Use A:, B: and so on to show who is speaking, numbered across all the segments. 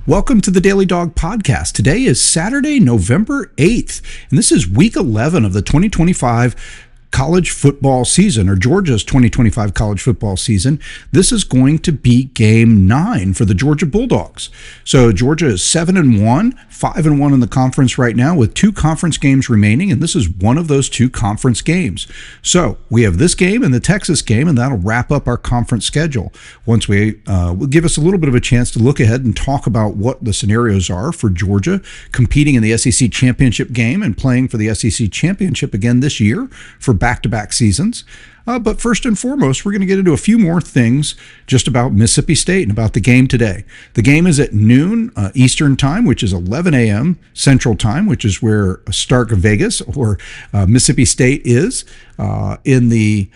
A: Welcome to the Daily Dawg podcast. Today is Saturday, November 8th, and this is week 11 of the 2025 college football season, or Georgia's 2025 college football season. This is going to be game 9 for the Georgia Bulldogs. So Georgia is 7-1, 5-1 in the conference right now with 2 conference games remaining, and this is one of those 2 conference games. So we have this game and the Texas game, and that'll wrap up our conference schedule. Once we will give us a little bit of a chance to look ahead and talk about what the scenarios are for Georgia competing in the SEC championship game and playing for the SEC championship again this year for back-to-back seasons. But first and foremost, we're going to get into a few more things just about Mississippi State and about the game today. The game is at noon Eastern time, which is 11 a.m. Central time, which is where Stark Vegas or Mississippi State is in the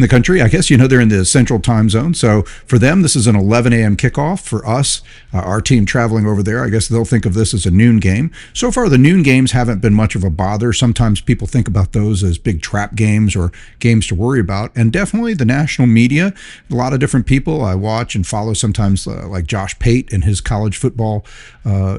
A: country. I guess, they're in the central time zone. So for them, this is an 11 a.m. kickoff. For us, our team traveling over there, I guess they'll think of this as a noon game. So far, the noon games haven't been much of a bother. Sometimes people think about those as big trap games or games to worry about. And definitely the national media, a lot of different people I watch and follow sometimes, like Josh Pate and his college football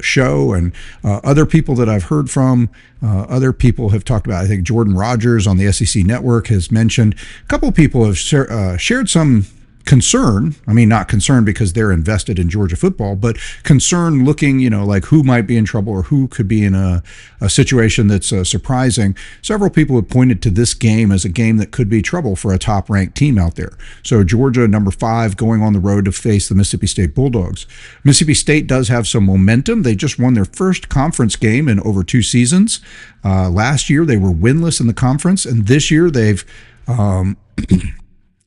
A: show, and other people that I've heard from. Other people have talked about, I think Jordan Rogers on the SEC Network has mentioned. A couple of people have shared some concern. I mean, not concern because they're invested in Georgia football, but concern looking, like who might be in trouble or who could be in a situation that's surprising. Several people have pointed to this game as a game that could be trouble for a top-ranked team out there. So Georgia, number 5, going on the road to face the Mississippi State Bulldogs. Mississippi State does have some momentum. They just won their first conference game in over 2 seasons. Last year, they were winless in the conference, and this year they've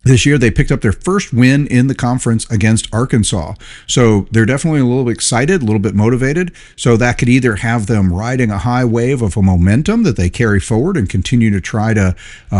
A: This year, they picked up their first win in the conference against Arkansas. So they're definitely a little excited, a little bit motivated. So that could either have them riding a high wave of a momentum that they carry forward and continue to try to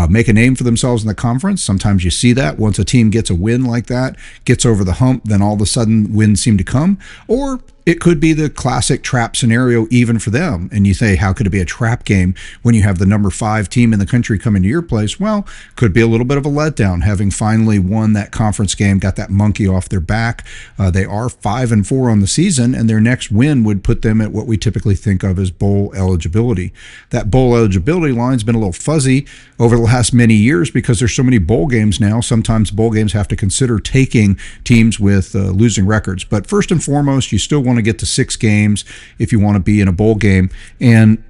A: make a name for themselves in the conference. Sometimes you see that once a team gets a win like that, gets over the hump, then all of a sudden wins seem to come. Or it could be the classic trap scenario even for them. And you say, how could it be a trap game when you have the number 5 team in the country coming to your place? Well, could be a little bit of a letdown, having finally won that conference game, got that monkey off their back. They are 5-4 on the season, and their next win would put them at what we typically think of as bowl eligibility. That bowl eligibility line's been a little fuzzy over the last many years because there's so many bowl games now. Sometimes bowl games have to consider taking teams with losing records. But first and foremost, you still want to get to 6 games if you want to be in a bowl game. And,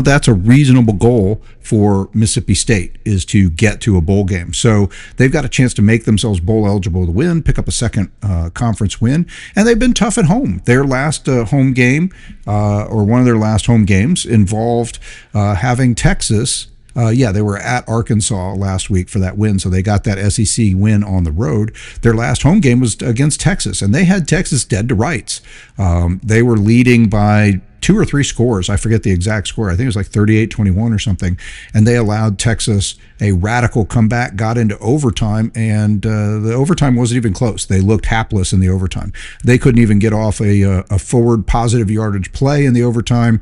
A: that's a reasonable goal for Mississippi State, is to get to a bowl game. So they've got a chance to make themselves bowl eligible to win, pick up a second conference win. And they've been tough at home. Their last home game, or one of their last home games, involved having Texas. They were at Arkansas last week for that win, so they got that SEC win on the road. Their last home game was against Texas, and they had Texas dead to rights. They were leading by 2 or 3 scores. I forget the exact score. I think it was like 38-21 or something. And they allowed Texas a radical comeback, got into overtime, and the overtime wasn't even close. They looked hapless in the overtime. They couldn't even get off a forward positive yardage play in the overtime.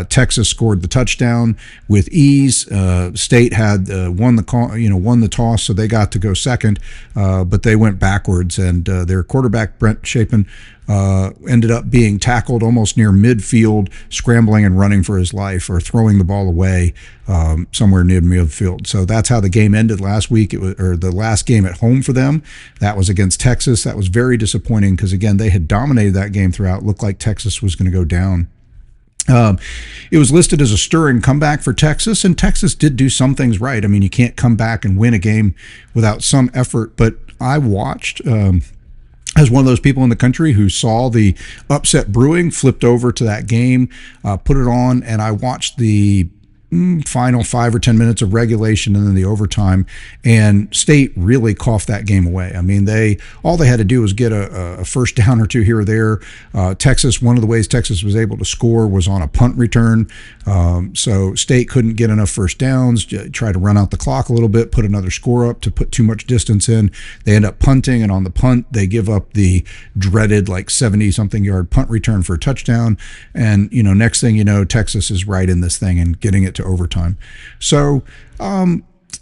A: Texas scored the touchdown with ease. State had won the toss, so they got to go second, but they went backwards, and their quarterback Brent Chapin ended up being tackled almost near midfield, scrambling and running for his life, or throwing the ball away somewhere near midfield. So that's how the game ended last week. It was, or the last game at home for them. That was against Texas. That was very disappointing because, again, they had dominated that game throughout. Looked like Texas was going to go down. It was listed as a stirring comeback for Texas, and Texas did do some things right. I mean, you can't come back and win a game without some effort, but I watched as one of those people in the country who saw the upset brewing, flipped over to that game, put it on, and I watched the final 5 or 10 minutes of regulation and then the overtime, and State really coughed that game away. I mean, all they had to do was get a first down or 2 here or there. Texas, one of the ways Texas was able to score was on a punt return. So State couldn't get enough first downs, tried to run out the clock a little bit, put another score up to put too much distance in. They end up punting, and on the punt, they give up the dreaded 70-something yard punt return for a touchdown. And, next thing you know, Texas is right in this thing and getting it to overtime. So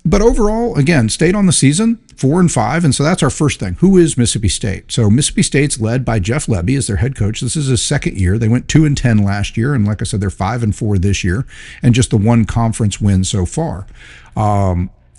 A: But overall, again, State on the season 4-5, and so that's our first thing. Who is Mississippi State? So Mississippi State's led by Jeff Lebby as their head coach. This is his second year. They went 2-10 last year, and like I said, they're 5-4 this year, and just the one conference win so far.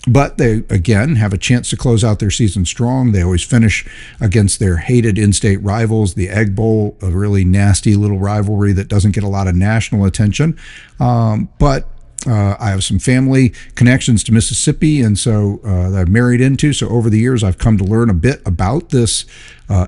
A: But they, again, have a chance to close out their season strong. They always finish against their hated in-state rivals, the Egg Bowl, a really nasty little rivalry that doesn't get a lot of national attention. But I have some family connections to Mississippi, and so that I've married into. So over the years, I've come to learn a bit about this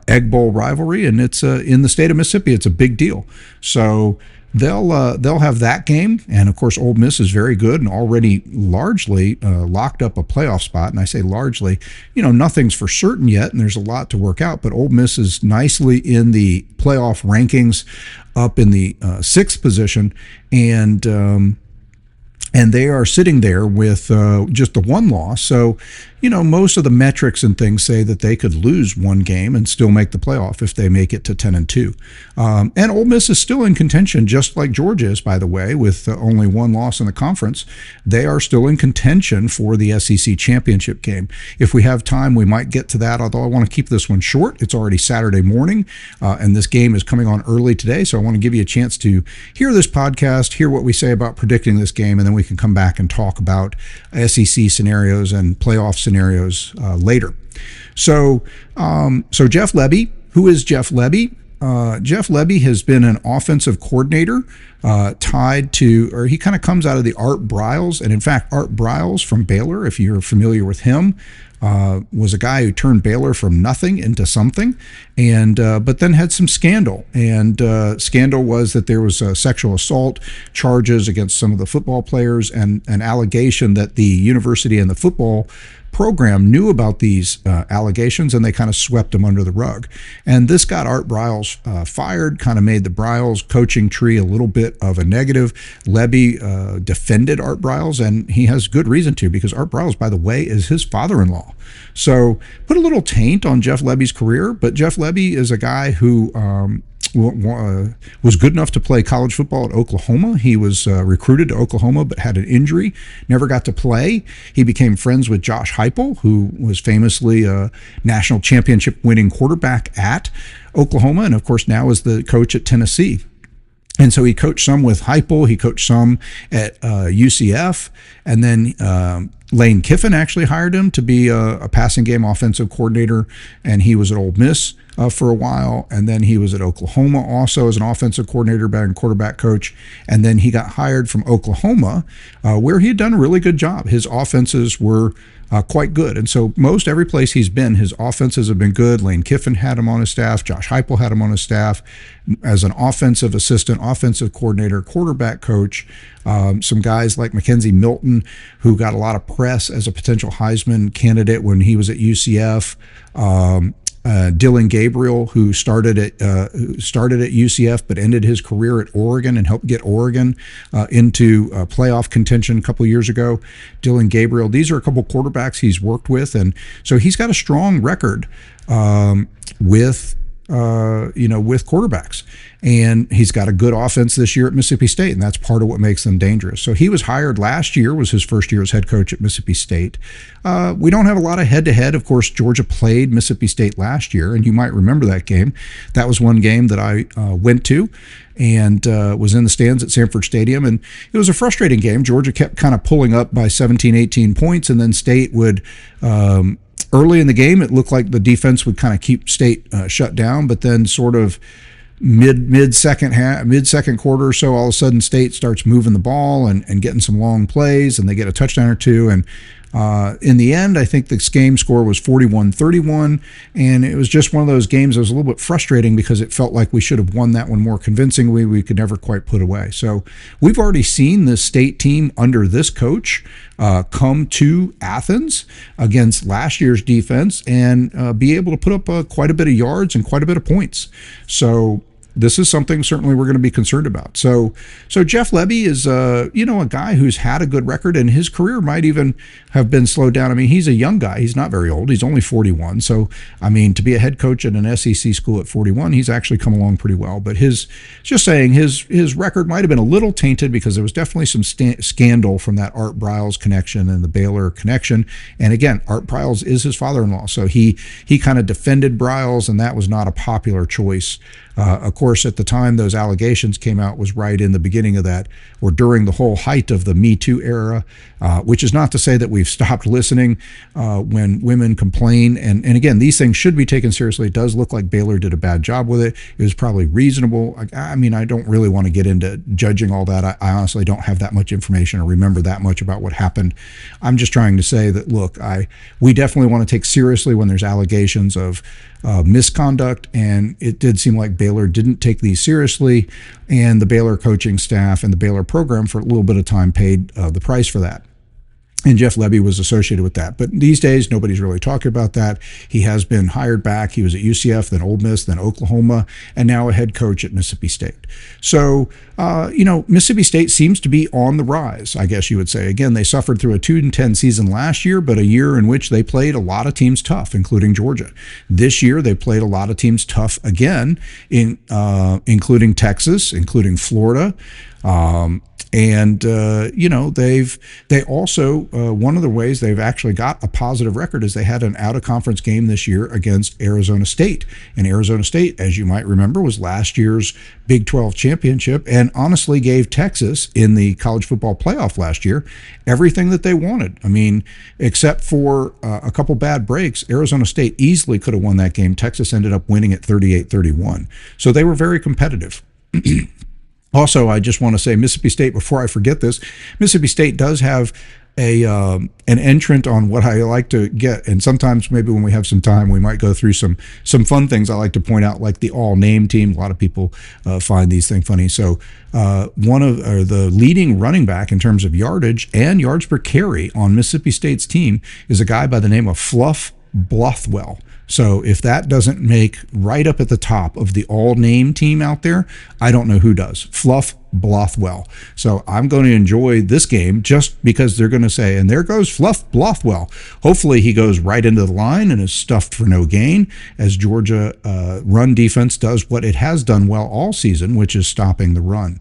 A: Egg Bowl rivalry, and it's in the state of Mississippi. It's a big deal. So they'll have that game, and of course, Ole Miss is very good and already largely locked up a playoff spot. And I say largely, nothing's for certain yet, and there's a lot to work out. But Ole Miss is nicely in the playoff rankings, up in the sixth position, and they are sitting there with just the one loss. So, most of the metrics and things say that they could lose one game and still make the playoff if they make it to 10-2. And Ole Miss is still in contention, just like Georgia is, by the way, with only one loss in the conference. They are still in contention for the SEC championship game. If we have time, we might get to that, although I want to keep this one short. It's already Saturday morning, and this game is coming on early today, so I want to give you a chance to hear this podcast, hear what we say about predicting this game, and then we can come back and talk about SEC scenarios and playoff scenarios later. So Jeff Lebby, who is Jeff Lebby? Jeff Lebby has been an offensive coordinator tied to, or he kind of comes out of the Art Briles. And in fact, Art Briles from Baylor, if you're familiar with him, was a guy who turned Baylor from nothing into something, and but then had some scandal. And scandal was that there was sexual assault charges against some of the football players, and an allegation that the university and the football program knew about these allegations, and they kind of swept them under the rug. And this got Art Briles fired, kind of made the Briles coaching tree a little bit of a negative. Lebby defended Art Briles, and he has good reason to, because Art Briles, by the way, is his father-in-law. So put a little taint on Jeff Lebby's career, but Jeff Lebby is a guy who was good enough to play college football at Oklahoma. He was recruited to Oklahoma but had an injury, never got to play. He became friends with Josh Heupel, who was famously a national championship winning quarterback at Oklahoma, and of course now is the coach at Tennessee. And so he coached some with Heupel, he coached some at UCF, and then Lane Kiffin actually hired him to be a passing game offensive coordinator, and he was at Ole Miss for a while, and then he was at Oklahoma also as an offensive coordinator and quarterback coach, and then he got hired from Oklahoma, where he had done a really good job. His offenses were quite good, and so most every place he's been, his offenses have been good. Lane Kiffin had him on his staff, Josh Heupel had him on his staff as an offensive assistant, offensive coordinator, quarterback coach. Some guys like Mackenzie Milton, who got a lot of press as a potential Heisman candidate when he was at UCF. Dylan Gabriel, who started at UCF but ended his career at Oregon and helped get Oregon into playoff contention a couple of years ago. Dylan Gabriel, these are a couple quarterbacks he's worked with, and so he's got a strong record with quarterbacks. And he's got a good offense this year at Mississippi State, and that's part of what makes them dangerous. So he was hired last year, was his first year as head coach at Mississippi State. We don't have a lot of head-to-head. Of course, Georgia played Mississippi State last year, and you might remember that game. That was one game that I went to and was in the stands at Sanford Stadium, and it was a frustrating game. Georgia kept kind of pulling up by 17, 18 points, and then State would early in the game, it looked like the defense would kind of keep State shut down, but then sort of mid-second quarter or so, all of a sudden State starts moving the ball and getting some long plays, and they get a touchdown or two. And in the end, I think the game score was 41-31, and it was just one of those games that was a little bit frustrating because it felt like we should have won that one more convincingly. We could never quite put away. So we've already seen this State team under this coach come to Athens against last year's defense and be able to put up quite a bit of yards and quite a bit of points. So this is something certainly we're going to be concerned about. So Jeff Lebby is a guy who's had a good record, and his career might even have been slowed down. I mean, he's a young guy. He's not very old. He's only 41. So I mean, to be a head coach at an SEC school at 41, he's actually come along pretty well. But his record might have been a little tainted because there was definitely some scandal from that Art Briles connection and the Baylor connection. And again, Art Briles is his father-in-law, so he kind of defended Briles, and that was not a popular choice. Of course, at the time those allegations came out was right in the beginning of that, or during the whole height of the Me Too era, which is not to say that we've stopped listening when women complain. And again, these things should be taken seriously. It does look like Baylor did a bad job with it. It was probably reasonable. I mean, I don't really want to get into judging all that. I honestly don't have that much information or remember that much about what happened. I'm just trying to say that, look, we definitely want to take seriously when there's allegations of misconduct, and it did seem like Baylor didn't take these seriously, and the Baylor coaching staff and the Baylor program for a little bit of time paid the price for that. And Jeff Lebby was associated with that. But these days, nobody's really talking about that. He has been hired back. He was at UCF, then Ole Miss, then Oklahoma, and now a head coach at Mississippi State. So, Mississippi State seems to be on the rise, I guess you would say. Again, they suffered through a 2-10 season last year, but a year in which they played a lot of teams tough, including Georgia. This year, they played a lot of teams tough again, including Texas, including Florida. They also, one of the ways they've actually got a positive record is they had an out-of-conference game this year against Arizona State. And Arizona State, as you might remember, was last year's Big 12 championship and honestly gave Texas in the college football playoff last year everything that they wanted. I mean, except for a couple bad breaks, Arizona State easily could have won that game. Texas ended up winning at 38-31. So they were very competitive. Also, I just want to say Mississippi State, before I forget this, Mississippi State does have an entrant on what I like to get, and sometimes maybe when we have some time, we might go through some fun things I like to point out, like the all-name team. A lot of people find these things funny. So the leading running back in terms of yardage and yards per carry on Mississippi State's team is a guy by the name of Fluff Blothwell. So if that doesn't make right up at the top of the all-name team out there, I don't know who does. Fluff Blothwell. So I'm going to enjoy this game just because they're going to say, and there goes Fluff Blothwell. Hopefully he goes right into the line and is stuffed for no gain, as Georgia run defense does what it has done well all season, which is stopping the run.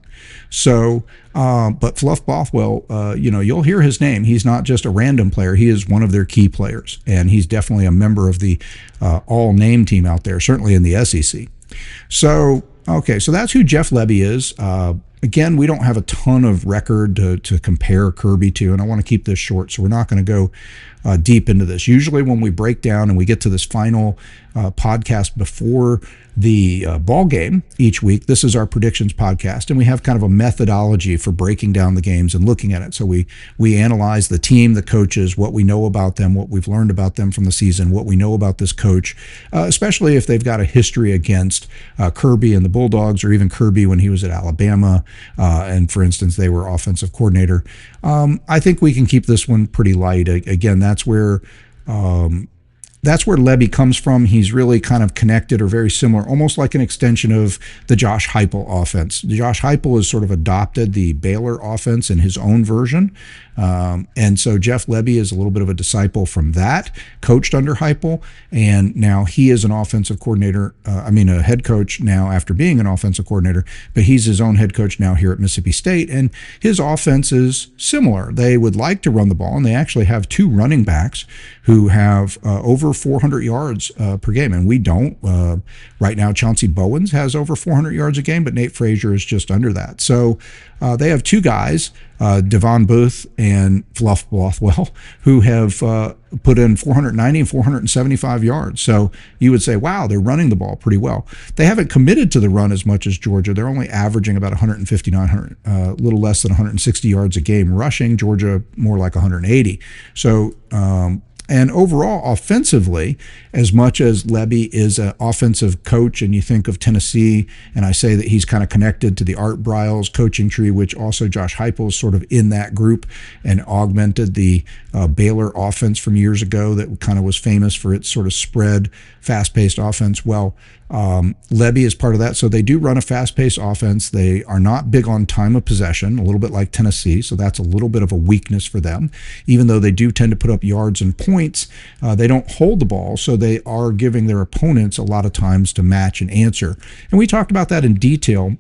A: So, but Fluff Bothwell, you'll hear his name. He's not just a random player. He is one of their key players, and he's definitely a member of the all-name team out there, certainly in the SEC. So, okay, so that's who Jeff Lebby is. Again, we don't have a ton of record to compare Kirby to, and I want to keep this short, so we're not going to go deep into this. Usually when we break down and we get to this final podcast before the ball game each week, this is our predictions podcast, and we have kind of a methodology for breaking down the games and looking at it. So we analyze the team, the coaches, what we know about them, what we've learned about them from the season, what we know about this coach, especially if they've got a history against Kirby and the Bulldogs, or even Kirby when he was at Alabama, and for instance, they were offensive coordinator. I think we can keep this one pretty light. Again, that's where Lebby comes from. He's really kind of connected or very similar, almost like an extension of the Josh Heupel offense. Josh Heupel has sort of adopted the Baylor offense in his own version. And so Jeff Lebby is a little bit of a disciple from that, coached under Heupel, and now he is an offensive coordinator, a head coach now after being an offensive coordinator, but he's his own head coach now here at Mississippi State, and his offense is similar. They would like to run the ball, and they actually have two running backs who have over 400 yards per game, and we don't. Right now, Chauncey Bowens has over 400 yards a game, but Nate Frazier is just under that. So they have two guys, Devon Booth and Fluff Bothwell, who have put in 490 and 475 yards. So you would say, wow, they're running the ball pretty well. They haven't committed to the run as much as Georgia. They're only averaging about 159, a little less than 160 yards a game rushing. Georgia more like 180. So, and overall, offensively, as much as Lebby is an offensive coach, and you think of Tennessee, and I say that he's kind of connected to the Art Briles coaching tree, which also Josh Heupel is sort of in that group and augmented the Baylor offense from years ago that kind of was famous for its sort of spread, fast-paced offense. Well, Levy is part of that. So they do run a fast-paced offense. They are not big on time of possession, a little bit like Tennessee. So that's a little bit of a weakness for them. Even though they do tend to put up yards and points, they don't hold the ball. So they are giving their opponents a lot of times to match and answer. And we talked about that in detail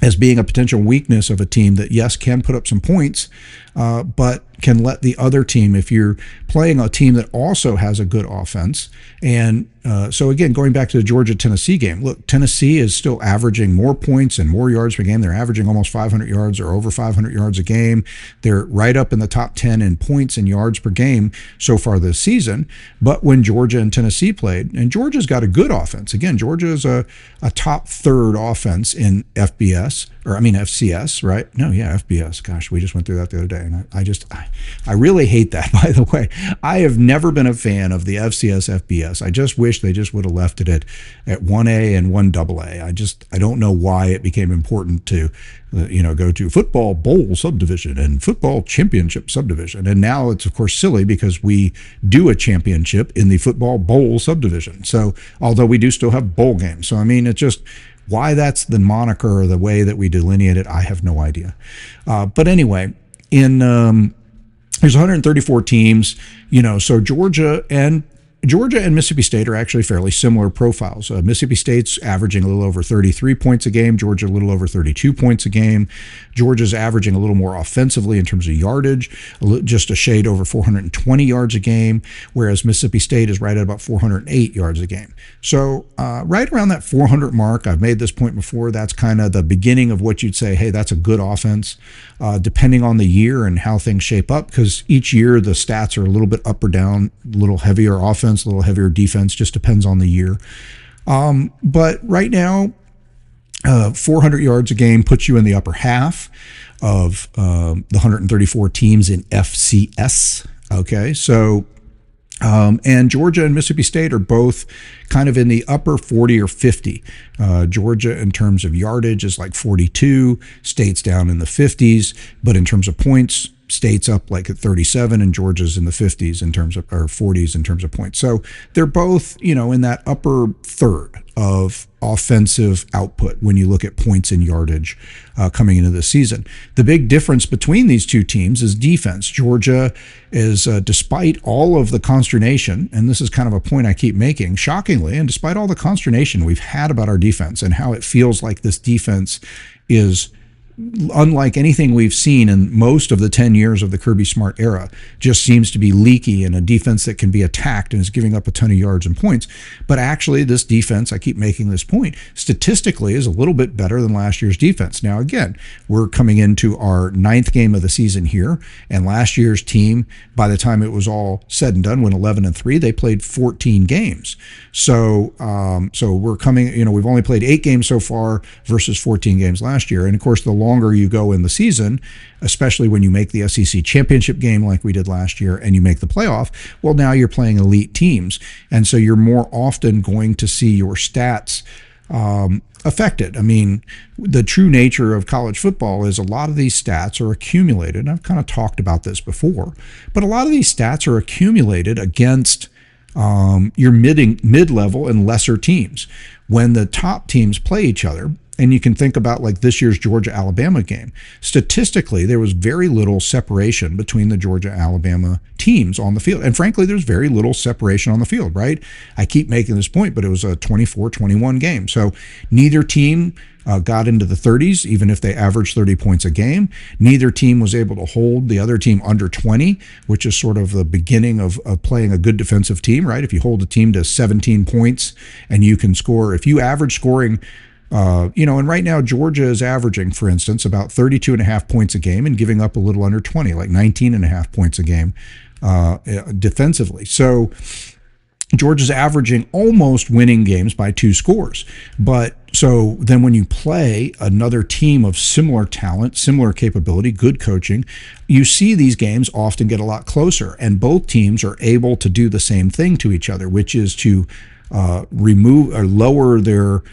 A: as being a potential weakness of a team that, yes, can put up some points, but can let the other team, if you're playing a team that also has a good offense. And so again, going back to the Georgia-Tennessee game, look, Tennessee is still averaging more points and more yards per game. They're averaging almost 500 yards or over 500 yards a game. They're right up in the top 10 in points and yards per game so far this season. But when Georgia and Tennessee played, and Georgia's got a good offense. Again, Georgia is a top third offense in FCS, right? No, yeah, FBS. Gosh, we just went through that the other day. And I really hate that, by the way. I have never been a fan of the FCS FBS. I just wish they just would have left it at 1A and 1AA. I don't know why it became important to go to football bowl subdivision and football championship subdivision. And now it's, of course, silly because we do a championship in the football bowl subdivision. So although we do still have bowl games. So, I mean, it's just why that's the moniker or the way that we delineate it, I have no idea. But anyway, there's 134 teams, so Georgia and Mississippi State are actually fairly similar profiles. Mississippi State's averaging a little over 33 points a game. Georgia a little over 32 points a game. Georgia's averaging a little more offensively in terms of yardage, just a shade over 420 yards a game, whereas Mississippi State is right at about 408 yards a game. So right around that 400 mark, I've made this point before, that's kind of the beginning of what you'd say, hey, that's a good offense, depending on the year and how things shape up, because each year the stats are a little bit up or down, a little heavier offense, a little heavier defense, just depends on the year. But right now, 400 yards a game puts you in the upper half of the 134 teams in FCS. Okay, so and Georgia and Mississippi State are both kind of in the upper 40 or 50. Georgia, in terms of yardage, is like 42. State's down in the 50s, but in terms of points, State's up like at 37 and Georgia's in the 50s in terms of, or 40s in terms of points. So they're both, in that upper third of offensive output when you look at points and yardage coming into the season. The big difference between these two teams is defense. Georgia is, despite all of the consternation, and this is kind of a point I keep making, shockingly, and despite all the consternation we've had about our defense and how it feels like this defense is unlike anything we've seen in most of the 10 years of the Kirby Smart era, just seems to be leaky and a defense that can be attacked and is giving up a ton of yards and points. But actually, this defense, I keep making this point, statistically is a little bit better than last year's defense. Now, again, we're coming into our 9th game of the season here, and last year's team, by the time it was all said and done, went 11-3. They played 14 games. So we're coming, we've only played 8 games so far versus 14 games last year. And of course, the longer you go in the season, especially when you make the SEC championship game like we did last year and you make the playoff, well, now you're playing elite teams. And so you're more often going to see your stats affected. I mean, the true nature of college football is a lot of these stats are accumulated. And I've kind of talked about this before, but a lot of these stats are accumulated against your mid-level and lesser teams. When the top teams play each other, and you can think about like this year's Georgia-Alabama game. Statistically, there was very little separation between the Georgia-Alabama teams on the field. And frankly, there's very little separation on the field, right? I keep making this point, but it was a 24-21 game. So neither team got into the 30s, even if they averaged 30 points a game. Neither team was able to hold the other team under 20, which is sort of the beginning of playing a good defensive team, right? If you hold a team to 17 points and you can score, if you average scoring and right now Georgia is averaging, for instance, about 32.5 points a game and giving up a little under 20, like 19.5 points a game defensively. So Georgia's averaging almost winning games by 2 scores. But so then when you play another team of similar talent, similar capability, good coaching, you see these games often get a lot closer. And both teams are able to do the same thing to each other, which is to remove or lower their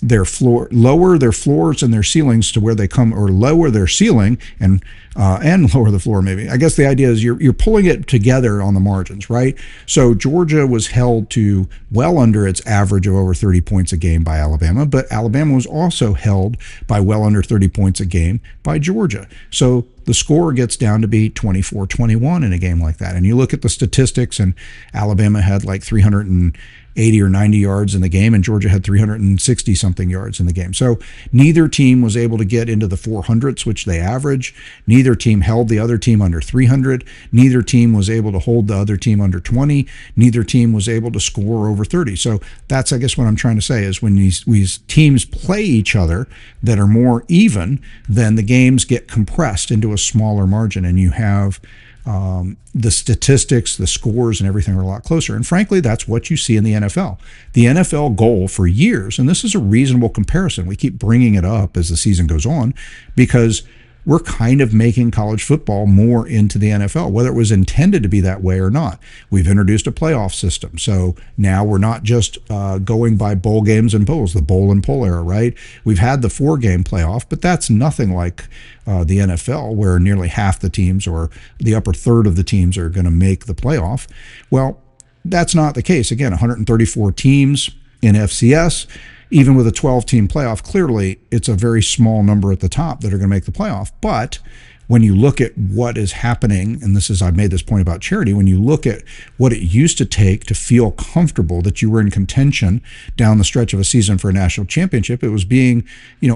A: lower their floors and their ceilings to where they come, or lower their ceiling and lower the floor. Maybe, I guess the idea is you're pulling it together on the margins, right? So Georgia was held to well under its average of over 30 points a game by Alabama, but Alabama was also held by well under 30 points a game by Georgia. So the score gets down to be 24-21 in a game like that. And you look at the statistics, and Alabama had like 380 or 90 yards in the game, and Georgia had 360 something yards in the game. So neither team was able to get into the 400s, which they average. Neither team held the other team under 300. Neither team was able to hold the other team under 20. Neither team was able to score over 30. So that's, I guess, what I'm trying to say is when these teams play each other that are more even, then the games get compressed into a smaller margin, and you have the statistics, the scores, and everything are a lot closer. And frankly, that's what you see in the NFL. The NFL goal for years, and this is a reasonable comparison, we keep bringing it up as the season goes on, because we're kind of making college football more into the NFL, whether it was intended to be that way or not. We've introduced a playoff system. So now we're not just going by bowl games and bowls, the bowl and pull era, right? We've had the 4-game playoff, but that's nothing like the NFL, where nearly half the teams or the upper third of the teams are going to make the playoff. Well, that's not the case. Again, 134 teams in FCS. Even with a 12-team playoff, clearly it's a very small number at the top that are going to make the playoff. But when you look at what is happening, and I've made this point about charity, when you look at what it used to take to feel comfortable that you were in contention down the stretch of a season for a national championship, it was being,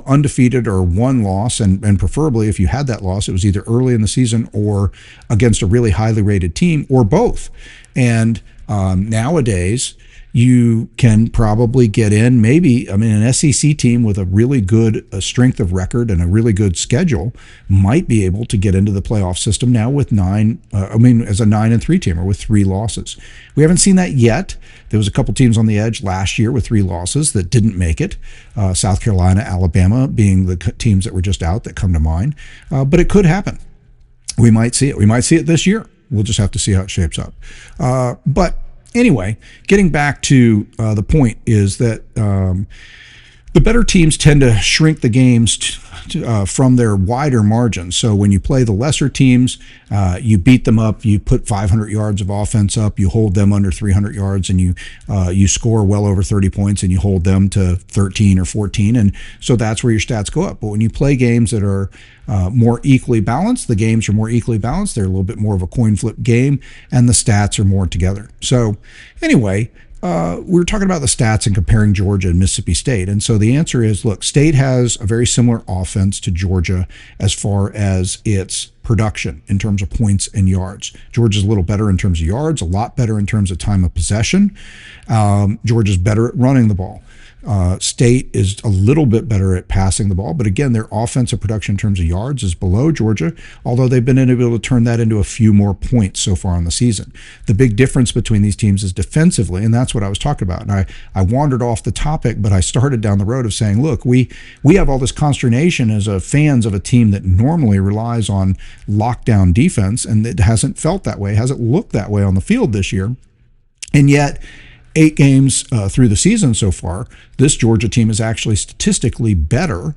A: undefeated or one loss, and preferably if you had that loss, it was either early in the season or against a really highly rated team, or both. And nowadays, you can probably get in, an SEC team with a really good strength of record and a really good schedule might be able to get into the playoff system now with as a 9-3 team, or with 3 losses. We haven't seen that yet. There was a couple teams on the edge last year with 3 losses that didn't make it. South Carolina, Alabama being the teams that were just out that come to mind. But it could happen. We might see it. We might see it this year. We'll just have to see how it shapes up. But anyway, getting back to the point is that the better teams tend to shrink the games from their wider margins. So when you play the lesser teams, you beat them up, you put 500 yards of offense up, you hold them under 300 yards, and you score well over 30 points, and you hold them to 13 or 14, and so that's where your stats go up. But when you play games that are more equally balanced, the games are more equally balanced, they're a little bit more of a coin flip game, and the stats are more together. So anyway, we were talking about the stats and comparing Georgia and Mississippi State. And so the answer is, look, State has a very similar offense to Georgia as far as its production in terms of points and yards. Georgia's a little better in terms of yards, a lot better in terms of time of possession. Georgia's better at running the ball. State is a little bit better at passing the ball, but again, their offensive production in terms of yards is below Georgia, although they've been able to turn that into a few more points so far in the season. The big difference between these teams is defensively, and that's what I was talking about. And I wandered off the topic, but I started down the road of saying, look, we have all this consternation as fans of a team that normally relies on lockdown defense, and it hasn't felt that way, hasn't looked that way on the field this year. And yet, 8 games through the season so far, this Georgia team is actually statistically better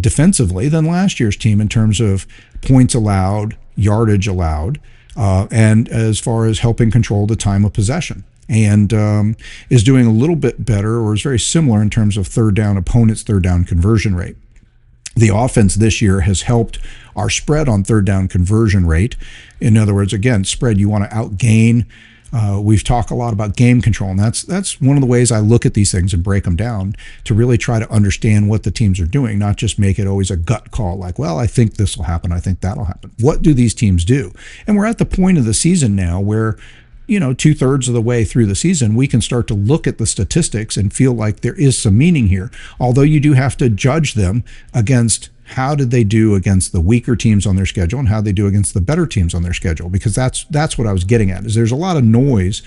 A: defensively than last year's team in terms of points allowed, yardage allowed, and as far as helping control the time of possession. And is doing a little bit better, or is very similar in terms of opponents' third down conversion rate. The offense this year has helped our spread on third down conversion rate. In other words, again, spread, you want to outgain. We've talked a lot about game control, and that's one of the ways I look at these things and break them down to really try to understand what the teams are doing, not just make it always a gut call like, well, I think this will happen, I think that'll happen. What do these teams do? And we're at the point of the season now where, 2/3 of the way through the season, we can start to look at the statistics and feel like there is some meaning here, although you do have to judge them against how did they do against the weaker teams on their schedule and how they do against the better teams on their schedule, because that's what I was getting at, is there's a lot of noise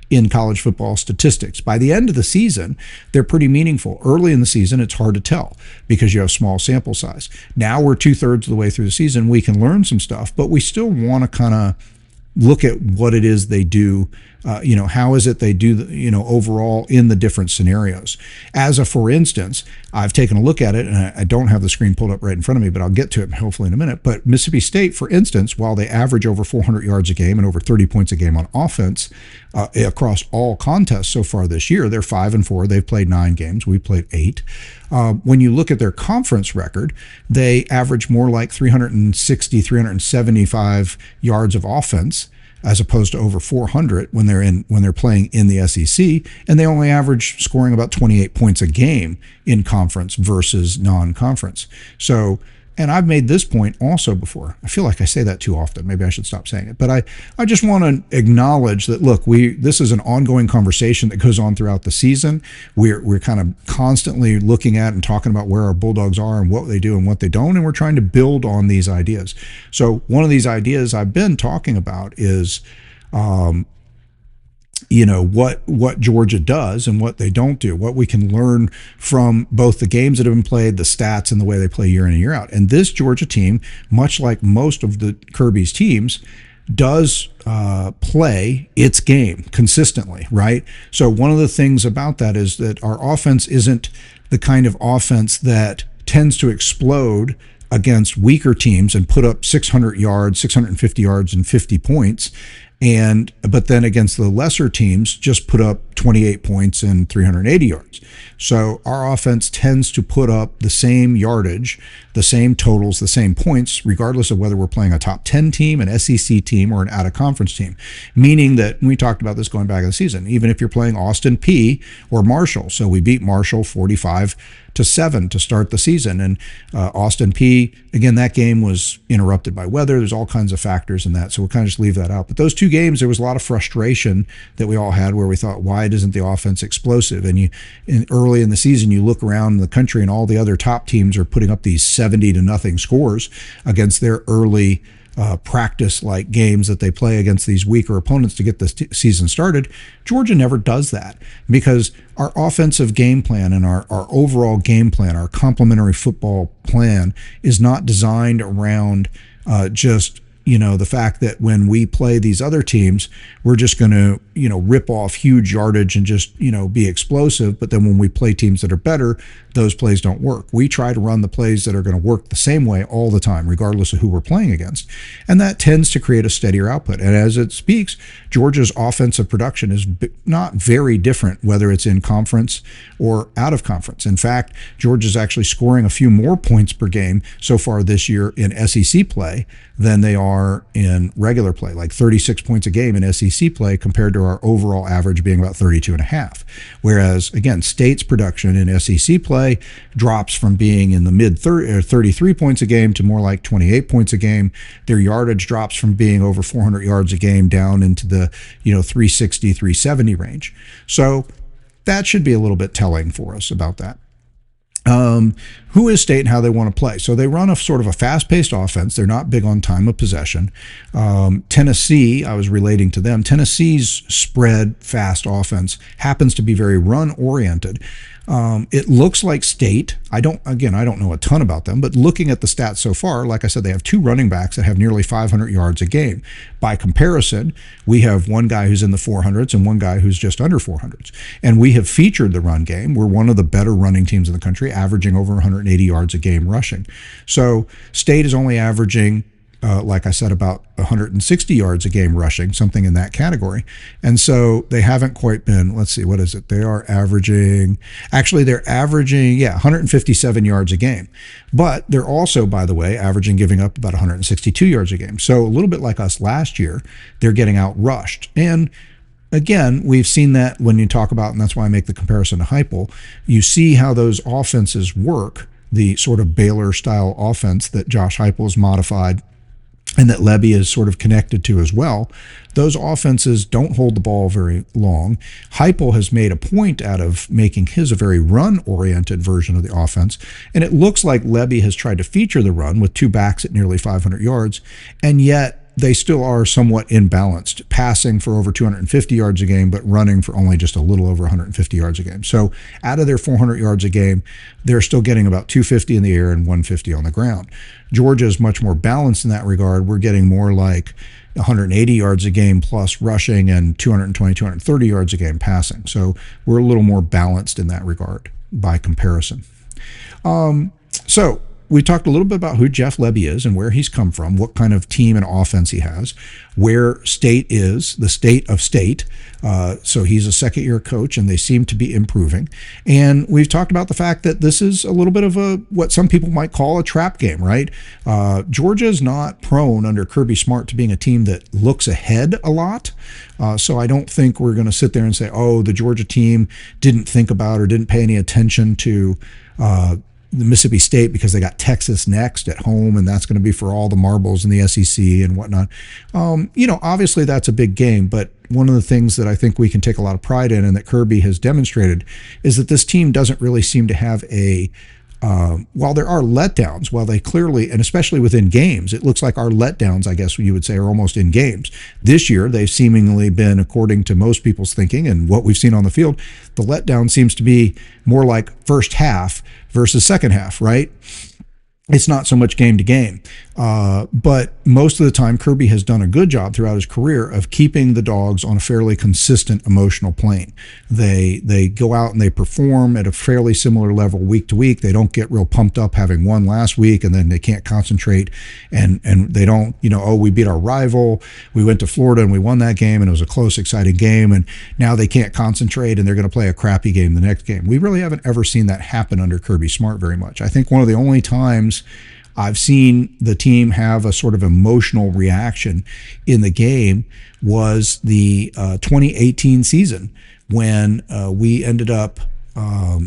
A: in college football statistics. By the end of the season, they're pretty meaningful. Early in the season, it's hard to tell because you have small sample size. Now we're 2/3 of the way through the season, we can learn some stuff, but we still want to kind of look at what it is they do. How is it they do, overall in the different scenarios. As a for instance, I've taken a look at it, and I don't have the screen pulled up right in front of me, but I'll get to it hopefully in a minute. But Mississippi State, for instance, while they average over 400 yards a game and over 30 points a game on offense across all contests so far this year, they're 5-4. They've played 9 games. We played 8. When you look at their conference record, they average more like 360, 375 yards of offense, as opposed to over 400 when they're playing in the SEC, and they only average scoring about 28 points a game in conference versus non-conference. So, and I've made this point also before. I feel like I say that too often. Maybe I should stop saying it. But I just want to acknowledge that, look, this is an ongoing conversation that goes on throughout the season. We're kind of constantly looking at and talking about where our Bulldogs are and what they do and what they don't, and we're trying to build on these ideas. So one of these ideas I've been talking about is what Georgia does and what they don't do, what we can learn from both the games that have been played, the stats, and the way they play year in and year out. And this Georgia team, much like most of the Kirby's teams, does play its game consistently, right? So one of the things about that is that our offense isn't the kind of offense that tends to explode against weaker teams and put up 600 yards, 650 yards, and 50 points. But then against the lesser teams, just put up 28 points and 380 yards. So our offense tends to put up the same yardage, the same totals, the same points, regardless of whether we're playing a top 10 team, an SEC team, or an out-of-conference team. Meaning that, and we talked about this going back in the season, even if you're playing Austin Peay or Marshall. So we beat Marshall 45-7 to start the season. And Austin Peay, again, that game was interrupted by weather. There's all kinds of factors in that. So we'll kind of just leave that out. But those 2 games, there was a lot of frustration that we all had where we thought, why isn't the offense explosive? And early in the season, you look around the country and all the other top teams are putting up these 70-0 scores against their early practice-like games that they play against these weaker opponents to get the season started. Georgia never does that because our offensive game plan and our overall game plan, our complementary football plan, is not designed around just the fact that when we play these other teams, we're just going to, rip off huge yardage and just, be explosive. But then when we play teams that are better, those plays don't work. We try to run the plays that are going to work the same way all the time, regardless of who we're playing against. And that tends to create a steadier output. And as it speaks, Georgia's offensive production is not very different, whether it's in conference or out of conference. In fact, Georgia's actually scoring a few more points per game so far this year in SEC play than they are in regular play, like 36 points a game in SEC play compared to our overall average being about 32.5. Whereas, again, State's production in SEC play drops from being in the mid 33 points a game to more like 28 points a game. Their yardage drops from being over 400 yards a game down into the 360, 370 range. So that should be a little bit telling for us about that. Who is State and how they want to play? So they run a sort of a fast-paced offense. They're not big on time of possession. Tennessee, I was relating to them. Tennessee's spread fast offense happens to be very run-oriented. It looks like State. I don't know a ton about them, but looking at the stats so far, like I said, they have 2 running backs that have nearly 500 yards a game. By comparison, we have one guy who's in the 400s and one guy who's just under 400s. And we have featured the run game. We're one of the better running teams in the country, averaging over 180 yards a game rushing. So State is only averaging, like I said, about 160 yards a game rushing, something in that category. And so they haven't quite been, let's see, what is it? They're averaging 157 yards a game. But they're also, by the way, giving up about 162 yards a game. So a little bit like us last year, they're getting out rushed. And again, we've seen that when you talk about, and that's why I make the comparison to Heupel, you see how those offenses work, the sort of Baylor-style offense that Josh Heupel has modified and that Lebby is sort of connected to as well. Those offenses don't hold the ball very long. Heupel has made a point out of making his a very run-oriented version of the offense, and it looks like Lebby has tried to feature the run with 2 backs at nearly 500 yards, and yet they still are somewhat imbalanced, passing for over 250 yards a game, but running for only just a little over 150 yards a game. So out of their 400 yards a game, they're still getting about 250 in the air and 150 on the ground. Georgia is much more balanced in that regard. We're getting more like 180 yards a game plus rushing and 220, 230 yards a game passing. So we're a little more balanced in that regard by comparison. So we talked a little bit about who Jeff Lebby is and where he's come from, what kind of team and offense he has, where State is, the state of State. So he's a second-year coach, and they seem to be improving. And we've talked about the fact that this is a little bit of a what some people might call a trap game, right? Georgia is not prone under Kirby Smart to being a team that looks ahead a lot. So I don't think we're going to sit there and say, oh, the Georgia team didn't think about or didn't pay any attention to the Mississippi State because they got Texas next at home, and that's going to be for all the marbles in the SEC and whatnot. Obviously that's a big game, but one of the things that I think we can take a lot of pride in and that Kirby has demonstrated is that this team doesn't really seem to have while there are letdowns, while they clearly, and especially within games, it looks like our letdowns, I guess you would say, are almost in games. This year, they've seemingly been, according to most people's thinking and what we've seen on the field, the letdown seems to be more like first half versus second half, right? It's not so much game to game. But most of the time, Kirby has done a good job throughout his career of keeping the Dogs on a fairly consistent emotional plane. They go out and they perform at a fairly similar level week to week. They don't get real pumped up having won last week and then they can't concentrate and they don't, we beat our rival. We went to Florida and we won that game and it was a close, exciting game, and now they can't concentrate and they're going to play a crappy game the next game. We really haven't ever seen that happen under Kirby Smart very much. I think one of the only times I've seen the team have a sort of emotional reaction in the game was the 2018 season when we ended up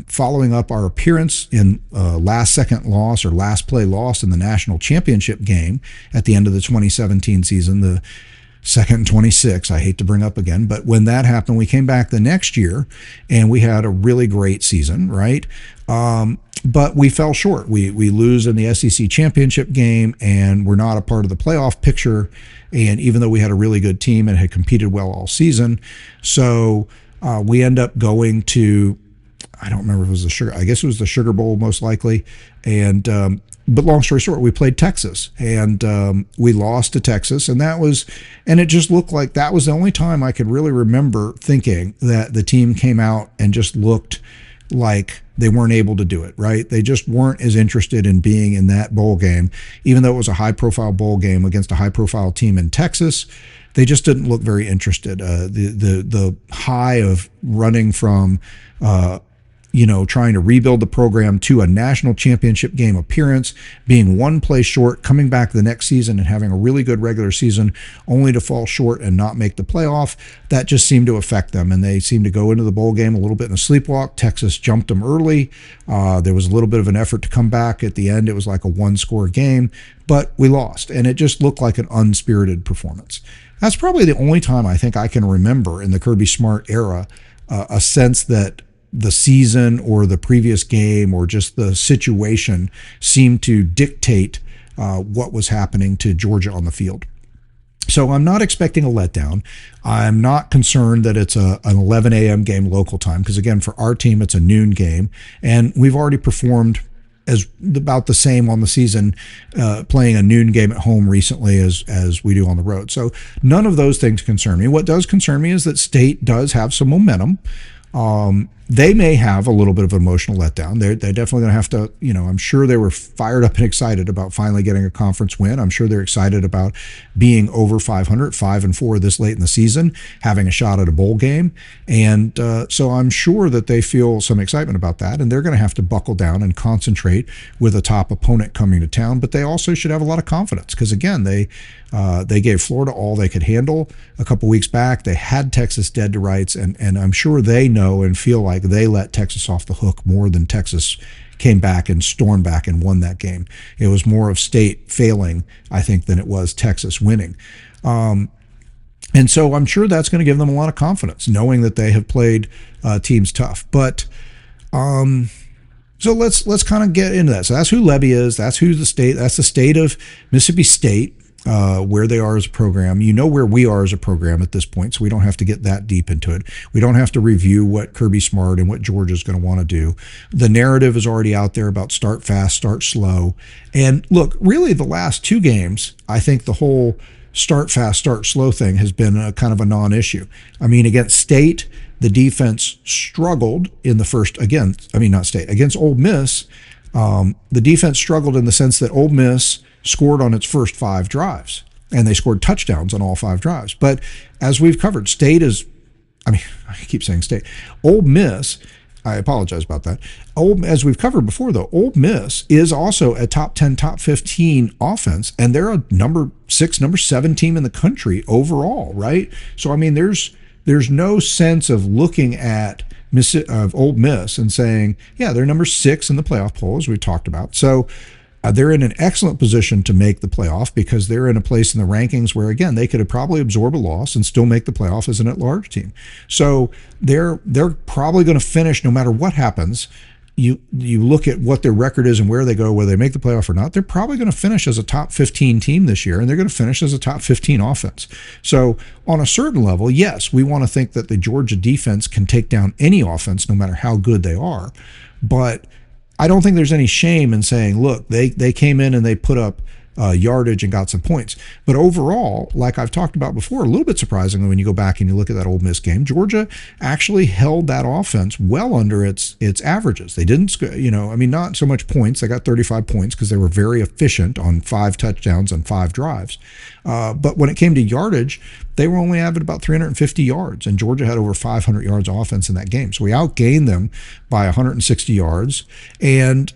A: following up our appearance in last second loss or last play loss in the national championship game at the end of the 2017 season, the second and 26, I hate to bring up again, but when that happened, we came back the next year and we had a really great season, right? But we fell short. We lose in the SEC championship game and we're not a part of the playoff picture. And even though we had a really good team and had competed well all season, so we end up going to, I don't remember if it was I guess it was the Sugar Bowl most likely. And but long story short, we played Texas and we lost to Texas, and it just looked like that was the only time I could really remember thinking that the team came out and just looked like they weren't able to do it, right? They just weren't as interested in being in that bowl game, even though it was a high-profile bowl game against a high-profile team in Texas. They just didn't look very interested. The high of running from trying to rebuild the program to a national championship game appearance, being one play short, coming back the next season and having a really good regular season, only to fall short and not make the playoff, that just seemed to affect them. And they seemed to go into the bowl game a little bit in a sleepwalk. Texas jumped them early. There was a little bit of an effort to come back. At the end, it was like a one-score game, but we lost. And it just looked like an unspirited performance. That's probably the only time I think I can remember in the Kirby Smart era a sense that the season or the previous game or just the situation seemed to dictate what was happening to Georgia on the field. So I'm not expecting a letdown. I'm not concerned that it's an 11 a.m. game local time because, again, for our team, it's a noon game. And we've already performed as about the same on the season playing a noon game at home recently as we do on the road. So none of those things concern me. What does concern me is that State does have some momentum. They may have a little bit of an emotional letdown. They're definitely going to have to, I'm sure they were fired up and excited about finally getting a conference win. I'm sure they're excited about being over 500, 5-4 this late in the season, having a shot at a bowl game. And so I'm sure that they feel some excitement about that. And they're going to have to buckle down and concentrate with a top opponent coming to town. But they also should have a lot of confidence because, again, they gave Florida all they could handle a couple weeks back. They had Texas dead to rights, and I'm sure they know and feel like they let Texas off the hook more than Texas came back and stormed back and won that game. It was more of State failing, I think, than it was Texas winning. And so I'm sure that's going to give them a lot of confidence, knowing that they have played teams tough. But so let's kind of get into that. So that's who Lebby is. That's the state of Mississippi State. where they are as a program. You know where we are as a program at this point, so we don't have to get that deep into it. We don't have to review what Kirby Smart and what Georgia's going to want to do. The narrative is already out there about start fast, start slow. And look, really the last two games, I think the whole start fast, start slow thing has been a kind of a non-issue. I mean, against State, the defense struggled in the first, not State, against Ole Miss, the defense struggled in the sense that Ole Miss scored on its first 5 drives, and they scored touchdowns on all 5 drives. But as we've covered, I keep saying State. Ole Miss, I apologize about that. As we've covered before, though, Ole Miss is also a top 10, top 15 offense, and they're a number 6, number 7 team in the country overall, right? So, I mean, there's no sense of looking at Ole Miss and saying, yeah, they're number 6 in the playoff poll, as we talked about. So they're in an excellent position to make the playoff because they're in a place in the rankings where, again, they could have probably absorbed a loss and still make the playoff as an at-large team. So they're probably going to finish no matter what happens. You look at what their record is and where they go, whether they make the playoff or not, they're probably going to finish as a top 15 team this year, and they're going to finish as a top 15 offense. So on a certain level, yes, we want to think that the Georgia defense can take down any offense no matter how good they are. But I don't think there's any shame in saying, look, they came in and they put up yardage and got some points. But overall, like I've talked about before, a little bit surprisingly when you go back and you look at that Ole Miss game, Georgia actually held that offense well under its averages. They didn't, not so much points. They got 35 points because they were very efficient on 5 touchdowns and 5 drives. But when it came to yardage, they were only averaging about 350 yards, and Georgia had over 500 yards offense in that game. So we outgained them by 160 yards, and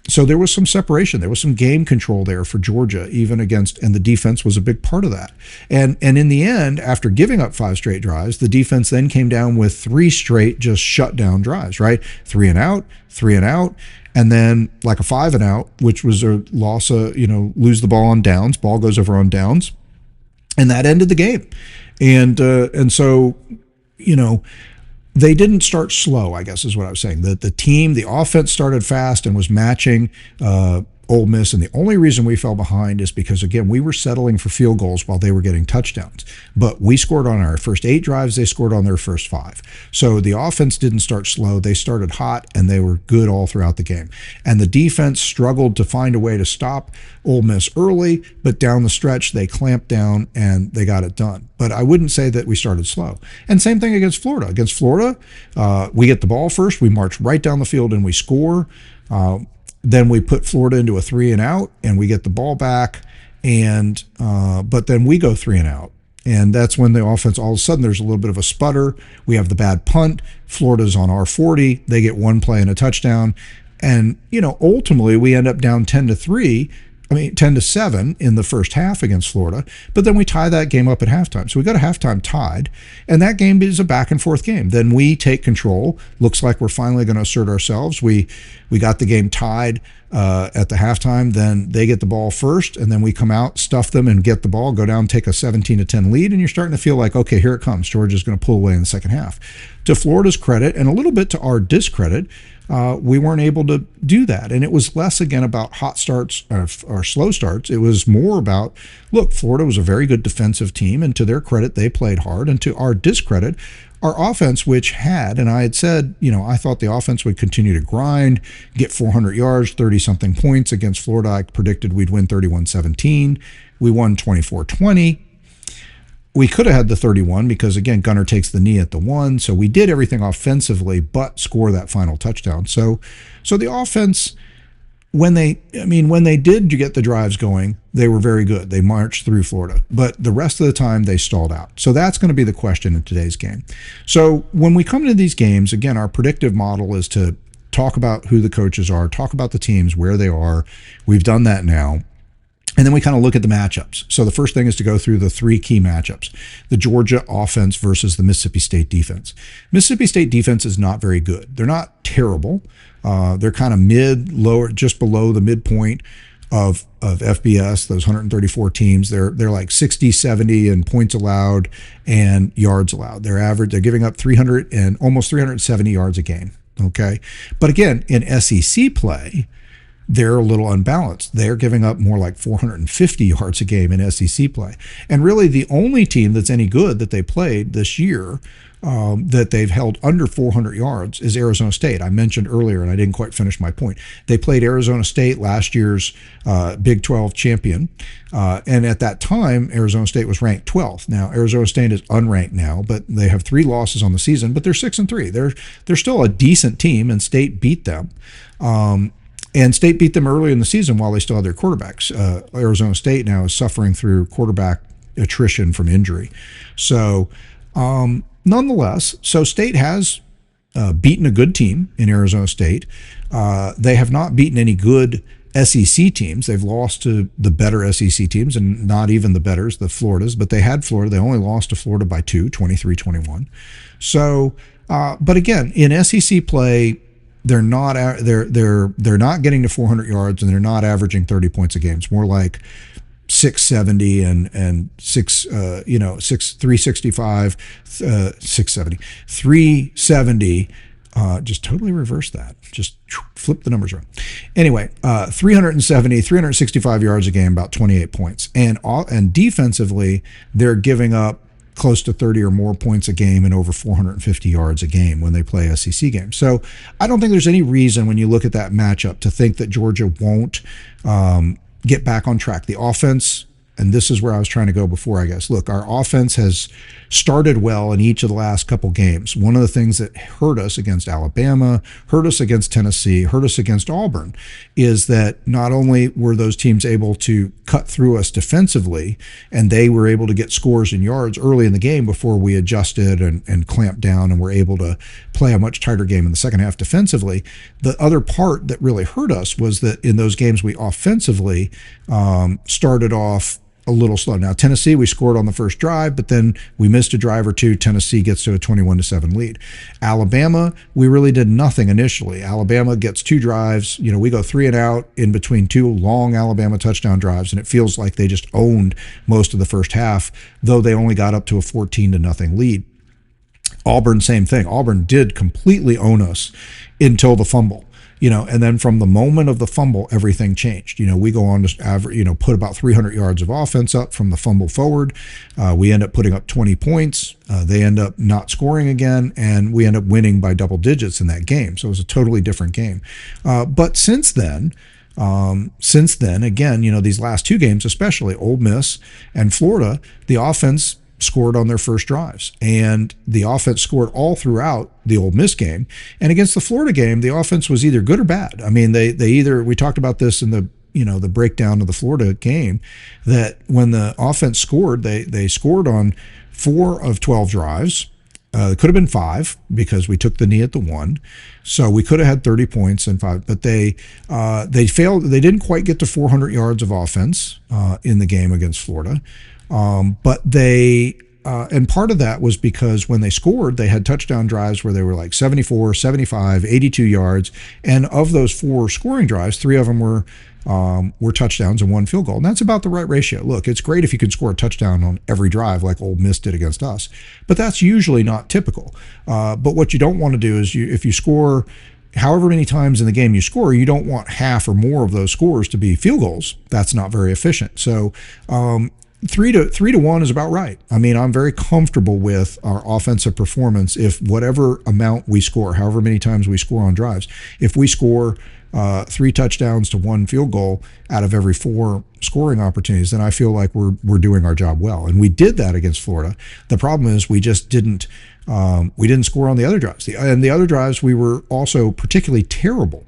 A: so there was some separation. There was some game control there for Georgia, even against, and the defense was a big part of that. And in the end, after giving up 5 straight drives, the defense then came down with 3 straight just shut down drives, right? 3 and out, 3 and out, and then like a 5 and out, which was a loss, lose the ball on downs. Ball goes over on downs, and that ended the game. And so, they didn't start slow, I guess is what I was saying. The offense started fast and was matching Ole Miss, and the only reason we fell behind is because, again, we were settling for field goals while they were getting touchdowns. But we scored on our first 8 drives, they scored on their first 5. So the offense didn't start slow. They started hot, and they were good all throughout the game. And the defense struggled to find a way to stop Ole Miss early, but down the stretch, they clamped down, and they got it done. But I wouldn't say that we started slow. And same thing against Florida. Against Florida, we get the ball first, we march right down the field, and we score. Then we put Florida into a 3 and out, and we get the ball back, and but then we go 3 and out. And that's when the offense, all of a sudden, there's a little bit of a sputter. We have the bad punt. Florida's on our 40. They get 1 play and a touchdown. And, ultimately, we end up down 10-7 in the first half against Florida, but then we tie that game up at halftime. So we got a halftime tied, and that game is a back and forth game. Then we take control. Looks like we're finally going to assert ourselves. We got the game tied at the halftime. Then they get the ball first, and then we come out, stuff them, and get the ball, go down, take a 17-10 lead, and you're starting to feel like, okay, here it comes. Georgia's going to pull away in the second half. To Florida's credit, and a little bit to our discredit, we weren't able to do that. And it was less, again, about hot starts or slow starts. It was more about, look, Florida was a very good defensive team, and to their credit, they played hard. And to our discredit, our offense, which had, and I had said, I thought the offense would continue to grind, get 400 yards, 30-something points. Against Florida, I predicted we'd win 31-17. We won 24-20. We could have had the 31 because, again, Gunner takes the knee at the 1. So we did everything offensively but score that final touchdown. So the offense, when they did get the drives going, they were very good. They marched through Florida. But the rest of the time, they stalled out. So that's going to be the question in today's game. So when we come into these games, again, our predictive model is to talk about who the coaches are, talk about the teams, where they are. We've done that now. And then we kind of look at the matchups. So the first thing is to go through the 3 key matchups: the Georgia offense versus the Mississippi State defense. Mississippi State defense is not very good. They're not terrible. They're kind of lower, just below the midpoint of FBS, those 134 teams. They're like 60, 70 in points allowed and yards allowed. They're giving up 300 and almost 370 yards a game. Okay. But again, in SEC play, they're a little unbalanced. They're giving up more like 450 yards a game in SEC play. And really, the only team that's any good that they played this year that they've held under 400 yards is Arizona State. I mentioned earlier, and I didn't quite finish my point. They played Arizona State, last year's Big 12 champion. And at that time, Arizona State was ranked 12th. Now, Arizona State is unranked now, but they have 3 losses on the season, but they're 6-3. They're still a decent team, and State beat them. And State beat them early in the season while they still had their quarterbacks. Arizona State now is suffering through quarterback attrition from injury. So, nonetheless, so State has beaten a good team in Arizona State. They have not beaten any good SEC teams. They've lost to the better SEC teams, and not even the betters, the Floridas, but they had Florida. They only lost to Florida by 2, 23-21. So, but again, in SEC play, they're not getting to 400 yards, and they're not averaging 30 points a game. It's more like 670 and 365, 670, 370. Just totally reverse that. Just flip the numbers around. Anyway, 370, 365 yards a game, about 28 points. And defensively, they're giving up close to 30 or more points a game and over 450 yards a game when they play SEC games. So I don't think there's any reason when you look at that matchup to think that Georgia won't get back on track. The offense, and this is where I was trying to go before, I guess. Look, our offense has started well in each of the last couple games. One of the things that hurt us against Alabama, hurt us against Tennessee, hurt us against Auburn, is that not only were those teams able to cut through us defensively, and they were able to get scores and yards early in the game before we adjusted and clamped down and were able to play a much tighter game in the second half defensively. The other part that really hurt us was that in those games we offensively started off a little slow. Now, Tennessee, we scored on the first drive, but then we missed a drive or two. Tennessee gets to a 21-7 lead. Alabama, we really did nothing initially. Alabama gets 2 drives. We go 3 and out in between 2 long Alabama touchdown drives, and it feels like they just owned most of the first half, though they only got up to a 14-0 lead. Auburn, same thing. Auburn did completely own us until the fumble. And then from the moment of the fumble, everything changed. We go on to average, put about 300 yards of offense up from the fumble forward. We end up putting up 20 points. They end up not scoring again, and we end up winning by double digits in that game. So it was a totally different game. But since then, again, these last 2 games, especially Ole Miss and Florida, the offense scored on their first drives, and the offense scored all throughout the Ole Miss game. And against the Florida game, the offense was either good or bad. I mean, they either, we talked about this in the the breakdown of the Florida game, that when the offense scored, they scored on 4 of 12 drives. It could have been 5 because we took the knee at the 1, so we could have had 30 points and 5. But they failed. They didn't quite get to 400 yards of offense in the game against Florida. But they, and part of that was because when they scored, they had touchdown drives where they were like 74, 75, 82 yards. And of those 4 scoring drives, 3 of them were touchdowns and 1 field goal. And that's about the right ratio. Look, it's great if you can score a touchdown on every drive like Ole Miss did against us, but that's usually not typical. But what you don't want to do is if you score however many times in the game you score, you don't want half or more of those scores to be field goals. That's not very efficient. So, 3 to 1 is about right. I mean, I'm very comfortable with our offensive performance if whatever amount we score, however many times we score on drives, if we score 3 touchdowns to 1 field goal out of every 4 scoring opportunities, then I feel like we're doing our job well. And we did that against Florida. The problem is we just didn't score on the other drives. And the other drives, we were also particularly terrible.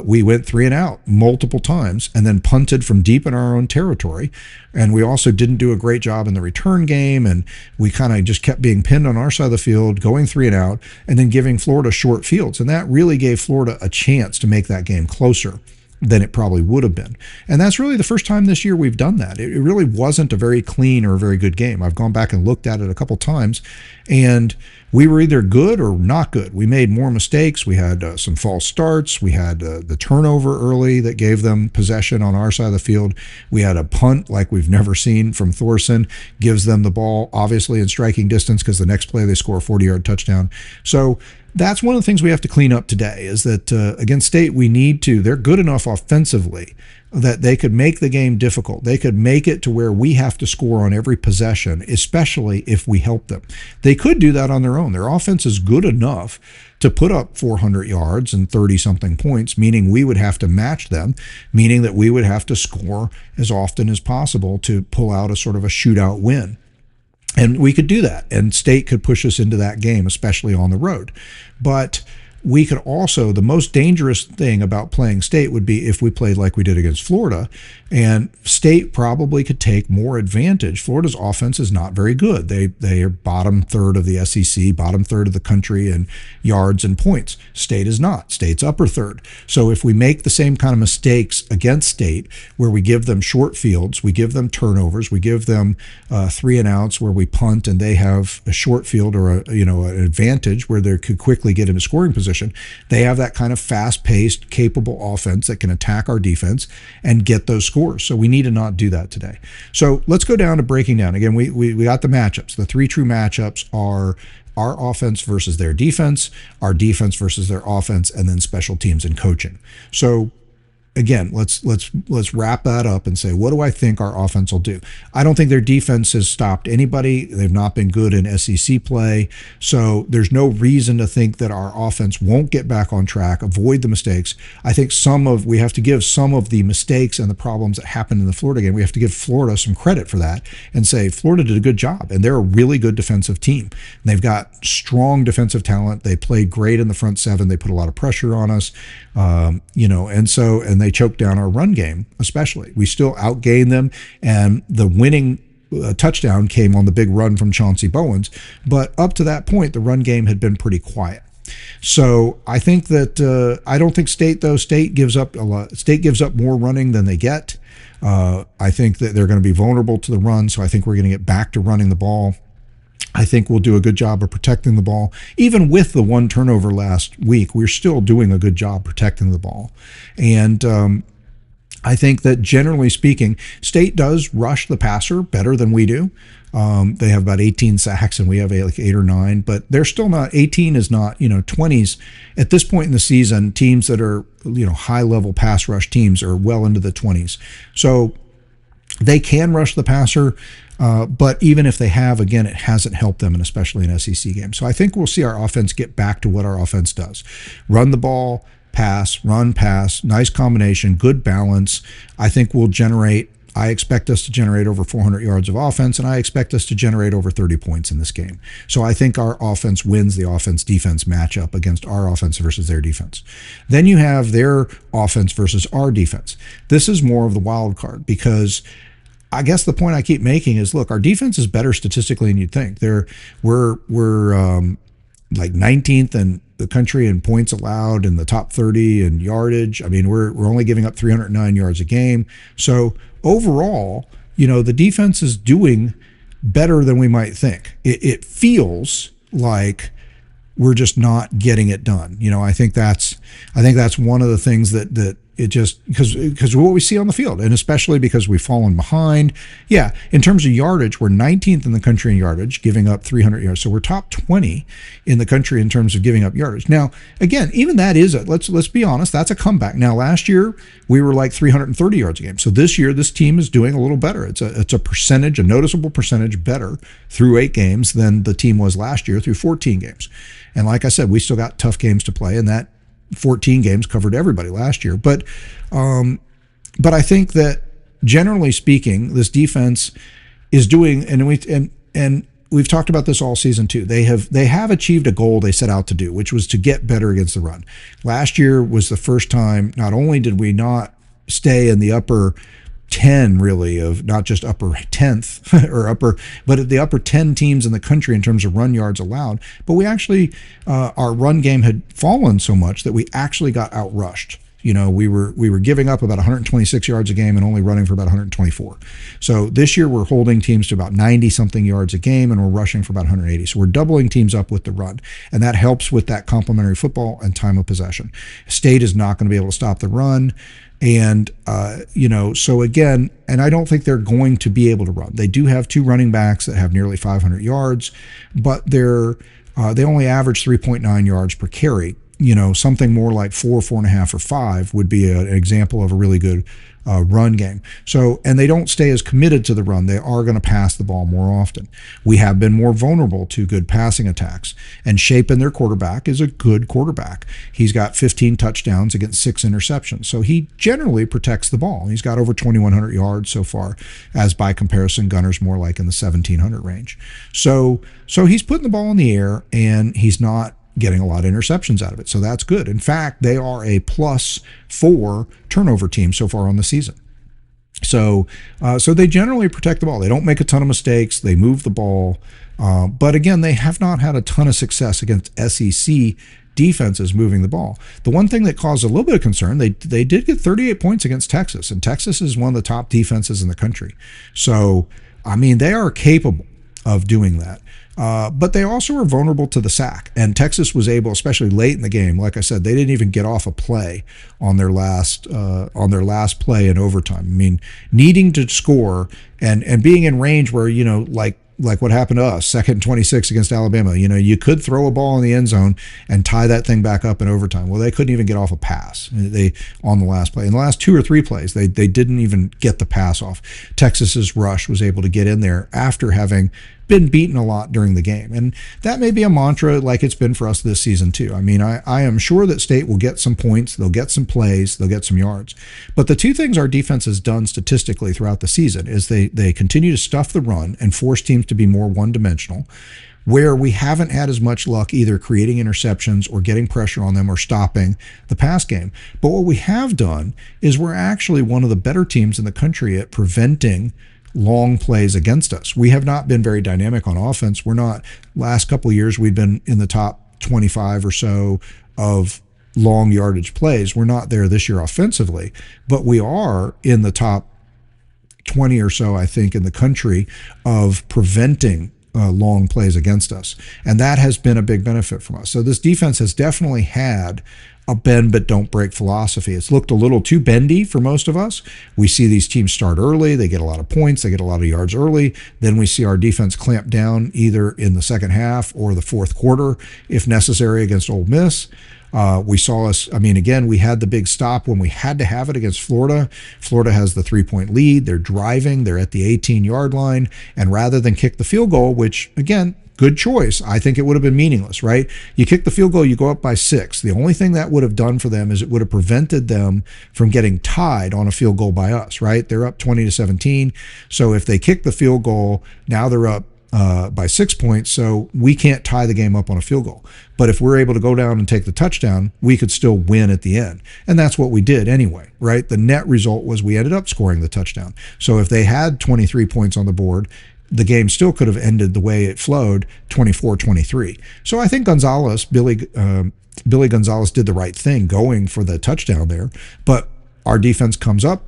A: We went 3 and out multiple times and then punted from deep in our own territory. And we also didn't do a great job in the return game. And we kind of just kept being pinned on our side of the field, going 3 and out, and then giving Florida short fields. And that really gave Florida a chance to make that game closer than it probably would have been. And that's really the first time this year we've done that. It really wasn't a very clean or a very good game. I've gone back and looked at it a couple times, and we were either good or not good. We made more mistakes. We had some false starts. We had the turnover early that gave them possession on our side of the field. We had a punt like we've never seen from Thorson, gives them the ball, obviously in striking distance, because the next play they score a 40-yard touchdown. So that's one of the things we have to clean up today is that against State, they're good enough offensively that they could make the game difficult. They could make it to where we have to score on every possession, especially if we help them. They could do that on their own. Their offense is good enough to put up 400 yards and 30-something points, meaning we would have to match them, meaning that we would have to score as often as possible to pull out a sort of a shootout win. And we could do that, and State could push us into that game, especially on the road. But we could also, the most dangerous thing about playing State would be if we played like we did against Florida, and State probably could take more advantage. Florida's offense is not very good. They are bottom third of the SEC, bottom third of the country in yards and points. State is not. State's upper third. So if we make the same kind of mistakes against State, where we give them short fields, we give them turnovers, we give them 3 and outs where we punt and they have a short field or an advantage where they could quickly get into scoring position, they have that kind of fast-paced, capable offense that can attack our defense and get those scores. So we need to not do that today. So let's go down to breaking down. Again, we got the matchups. The 3 true matchups are our offense versus their defense, our defense versus their offense, and then special teams and coaching. So again, let's wrap that up and say, what do I think our offense will do? I don't think their defense has stopped anybody. They've not been good in SEC play. So there's no reason to think that our offense won't get back on track, avoid the mistakes. I think we have to give some of the mistakes and the problems that happened in the Florida game, we have to give Florida some credit for that and say Florida did a good job, and they're a really good defensive team. And they've got strong defensive talent. They played great in the front 7. They put a lot of pressure on us, and they choked down our run game, especially. We still outgained them, and the winning touchdown came on the big run from Chauncey Bowens. But up to that point, the run game had been pretty quiet. So I think that I don't think State gives up a lot. State gives up more running than they get. I think that they're going to be vulnerable to the run, so I think we're going to get back to running the ball. I think we'll do a good job of protecting the ball. Even with the 1 turnover last week, we're still doing a good job protecting the ball. And I think that generally speaking, State does rush the passer better than we do. They have about 18 sacks and we have like 8 or 9, but they're still not, 18 is not, 20s. At this point in the season, teams that are, high level pass rush teams are well into the 20s. So they can rush the passer, but even if they have, again, it hasn't helped them, and especially in SEC games. So I think we'll see our offense get back to what our offense does. Run the ball, pass, run, pass, nice combination, good balance. I expect us to generate over 400 yards of offense, and I expect us to generate over 30 points in this game. So I think our offense wins the offense-defense matchup against our offense versus their defense. Then you have their offense versus our defense. This is more of the wild card, because I guess the point I keep making is, look, our defense is better statistically than you'd think. We're like 19th in the country in points allowed, in the top 30 in yardage. I mean, we're only giving up 309 yards a game. So overall, the defense is doing better than we might think. It feels like we're just not getting it done. I think that's one of the things that it just, because what we see on the field, and especially because we've fallen behind. Yeah, in terms of yardage, we're 19th in the country in yardage, giving up 300 yards. So we're top 20 in the country in terms of giving up yardage. Now, again, even that is let's be honest, that's a comeback. Now, last year we were like 330 yards a game. So this year, this team is doing a little better. It's a noticeable percentage better through 8 games than the team was last year through 14 games. And like I said, we still got tough games to play, and that 14 games covered everybody last year. But I think that generally speaking, this defense is doing, and we've talked about this all season too. They have achieved a goal they set out to do, which was to get better against the run. Last year was the first time, not only did we not stay in the upper 10 really, of not just upper 10th or but at the upper 10 teams in the country in terms of run yards allowed, but we actually our run game had fallen so much that we actually got outrushed. We were giving up about 126 yards a game and only running for about 124. So this year we're holding teams to about 90 something yards a game, and we're rushing for about 180. So we're doubling teams up with the run, and that helps with that complementary football and time of possession. State is not going to be able to stop the run. And, so again, and I don't think they're going to be able to run. They do have 2 running backs that have nearly 500 yards, but they're They only average 3.9 yards per carry. Something more like 4.5, or 5 would be an example of a really good run game. So, and they don't stay as committed to the run. They are going to pass the ball more often. We have been more vulnerable to good passing attacks. And Shapen, their quarterback, is a good quarterback. He's got 15 touchdowns against 6 interceptions. So he generally protects the ball. He's got over 2,100 yards so far, as by comparison, Gunner's more like in the 1,700 range. So he's putting the ball in the air, and he's not getting a lot of interceptions out of it. So that's good. In fact, they are a +4 turnover team so far on the season. So they generally protect the ball. They don't make a ton of mistakes. They move the ball. But again, they have not had a ton of success against SEC defenses moving the ball. The one thing that caused a little bit of concern, they did get 38 points against Texas, and Texas is one of the top defenses in the country. So, I mean, they are capable of doing that. But they also are vulnerable to the sack. And Texas was able, especially late in the game, like I said, they didn't even get off a play on their last play in overtime. I mean, needing to score and being in range where, like what happened to us, 2nd and 26 against Alabama. You could throw a ball in the end zone and tie that thing back up in overtime. Well, they couldn't even get off a pass on the last play. In the last 2 or 3 plays, they didn't even get the pass off. Texas's rush was able to get in there after having been beaten a lot during the game. And that may be a mantra like it's been for us this season too. I mean, I am sure that State will get some points, they'll get some plays, they'll get some yards. But the two things our defense has done statistically throughout the season is they continue to stuff the run and force teams to be more one-dimensional, where we haven't had as much luck either creating interceptions or getting pressure on them or stopping the pass game. But what we have done is we're actually one of the better teams in the country at preventing long plays against us. We have not been very dynamic on offense. We're not, last couple of years, we've been in the top 25 or so of long yardage plays. We're not there this year offensively, but we are in the top 20 or so, I think, in the country of preventing long plays against us. And that has been a big benefit from us. So this defense has definitely had a bend but don't break philosophy. It's looked a little too bendy for most of us. We see these teams start early, they get a lot of points, they get a lot of yards early. Then we see our defense clamp down either in the second half or the fourth quarter, if necessary, against Ole Miss. We saw us, again, we had the big stop when we had to have it against Florida. Florida has the 3-point lead. They're driving. They're at the 18-yard line. And rather than kick the field goal, which, again, good choice, I think it would have been meaningless, right? You kick the field goal, you go up by 6. The only thing that would have done for them is it would have prevented them from getting tied on a field goal by us, right? They're up 20-17. So if they kick the field goal, now they're up by 6 points, so we can't tie the game up on a field goal. But if we're able to go down and take the touchdown, we could still win at the end. And that's what we did anyway, right? The net result was we ended up scoring the touchdown. So if they had 23 points on the board, the game still could have ended the way it flowed, 24-23. So I think Billy Gonzalez did the right thing going for the touchdown there. But our defense comes up,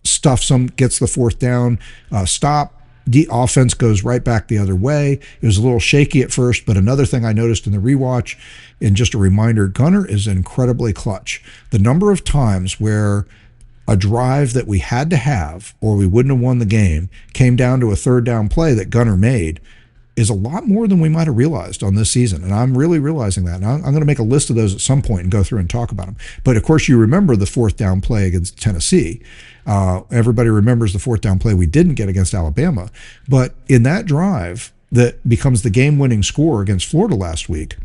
A: stuffs them, gets the fourth down, stop. The offense goes right back the other way. It was a little shaky at first, but another thing I noticed in the rewatch, and just a reminder, Gunner is incredibly clutch. The number of times where a drive that we had to have or we wouldn't have won the game came down to a third down play that Gunner made is a lot more than we might have realized on this season. And I'm really realizing that. And I'm going to make a list of those at some point and go through and talk about them. But of course, you remember the fourth down play against Tennessee. Everybody remembers the fourth down play we didn't get against Alabama. But in that drive that becomes the game-winning score against Florida last week,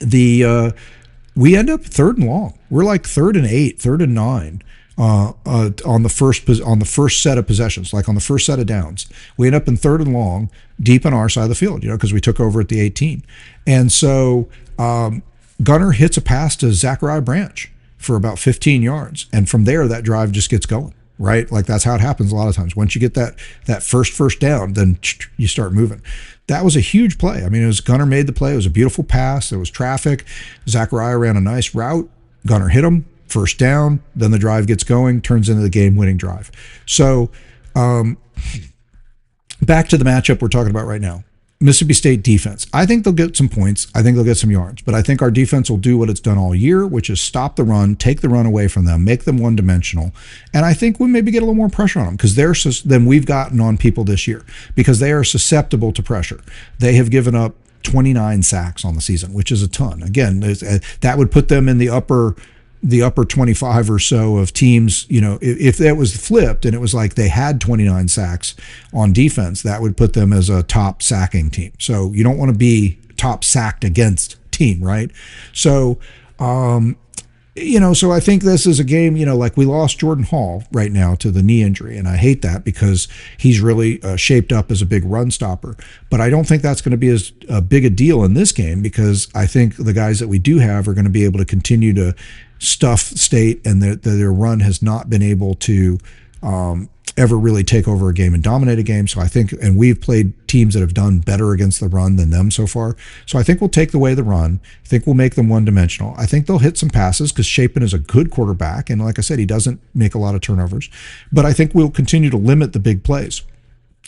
A: we end up 3rd and long. We're like 3rd and 8, 3rd and 9. On the first set of possessions, like on the first set of downs, we end up in 3rd and long, deep on our side of the field, because we took over at the 18. And so Gunner hits a pass to Zachariah Branch for about 15 yards, and from there that drive just gets going, right? Like that's how it happens a lot of times. Once you get that first down, then you start moving. That was a huge play. It was Gunner made the play. It was a beautiful pass. There was traffic. Zachariah ran a nice route. Gunner hit him. First down, then the drive gets going, turns into the game-winning drive. So back to the matchup we're talking about right now. Mississippi State defense. I think they'll get some points. I think they'll get some yards. But I think our defense will do what it's done all year, which is stop the run, take the run away from them, make them one-dimensional. And I think we'll maybe get a little more pressure on them than we've gotten on people this year because they are susceptible to pressure. They have given up 29 sacks on the season, which is a ton. Again, that would put them in the upper 25 or so of teams. If that was flipped and it was like they had 29 sacks on defense, that would put them as a top sacking team. So you don't want to be top sacked against team, right? So so I think this is a game, like we lost Jordan Hall right now to the knee injury, and I hate that because he's really shaped up as a big run stopper. But I don't think that's going to be as big a deal in this game, because I think the guys that we do have are going to be able to continue to stuff State, and their run has not been able to ever really take over a game and dominate a game. So I think, and we've played teams that have done better against the run than them so far. So I think we'll take away the run. I think we'll make them one-dimensional. I think they'll hit some passes because Shapen is a good quarterback. And like I said, he doesn't make a lot of turnovers. But I think we'll continue to limit the big plays.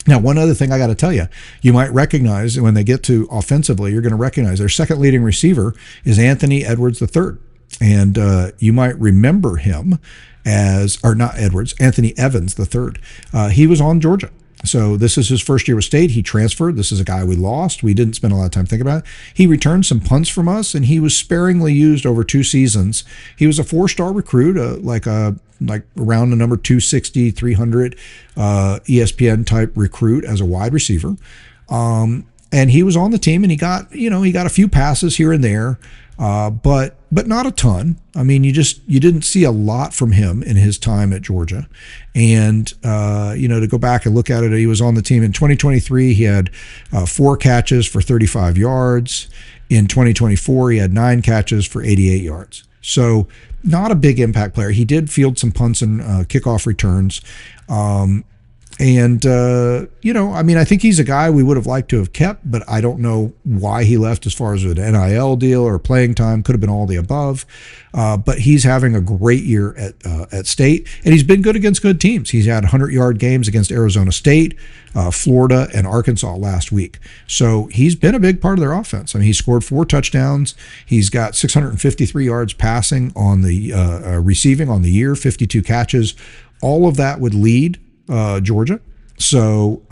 A: Now, one other thing I got to tell you, you might recognize when they get to offensively, you're going to recognize their second leading receiver is Anthony Edwards III. And you might remember him Anthony Evans III. He was on Georgia. So this is his first year with State. He transferred. This is a guy we lost. We didn't spend a lot of time thinking about it. He returned some punts from us, and he was sparingly used over 2 seasons. He was a 4-star recruit, like around the number 260, 300 ESPN type recruit as a wide receiver. And he was on the team, and he got a few passes here and there. But not a ton. I mean, you didn't see a lot from him in his time at Georgia. And, to go back and look at it, he was on the team in 2023. He had 4 catches for 35 yards. In 2024, he had 9 catches for 88 yards. So not a big impact player. He did field some punts and kickoff returns. I think he's a guy we would have liked to have kept, but I don't know why he left as far as an NIL deal or playing time. Could have been all the above. But he's having a great year at State, and he's been good against good teams. He's had 100-yard games against Arizona State, Florida, and Arkansas last week. So he's been a big part of their offense. I mean, he scored 4 touchdowns. He's got 653 yards passing on the receiving on the year, 52 catches. All of that would lead Georgia. So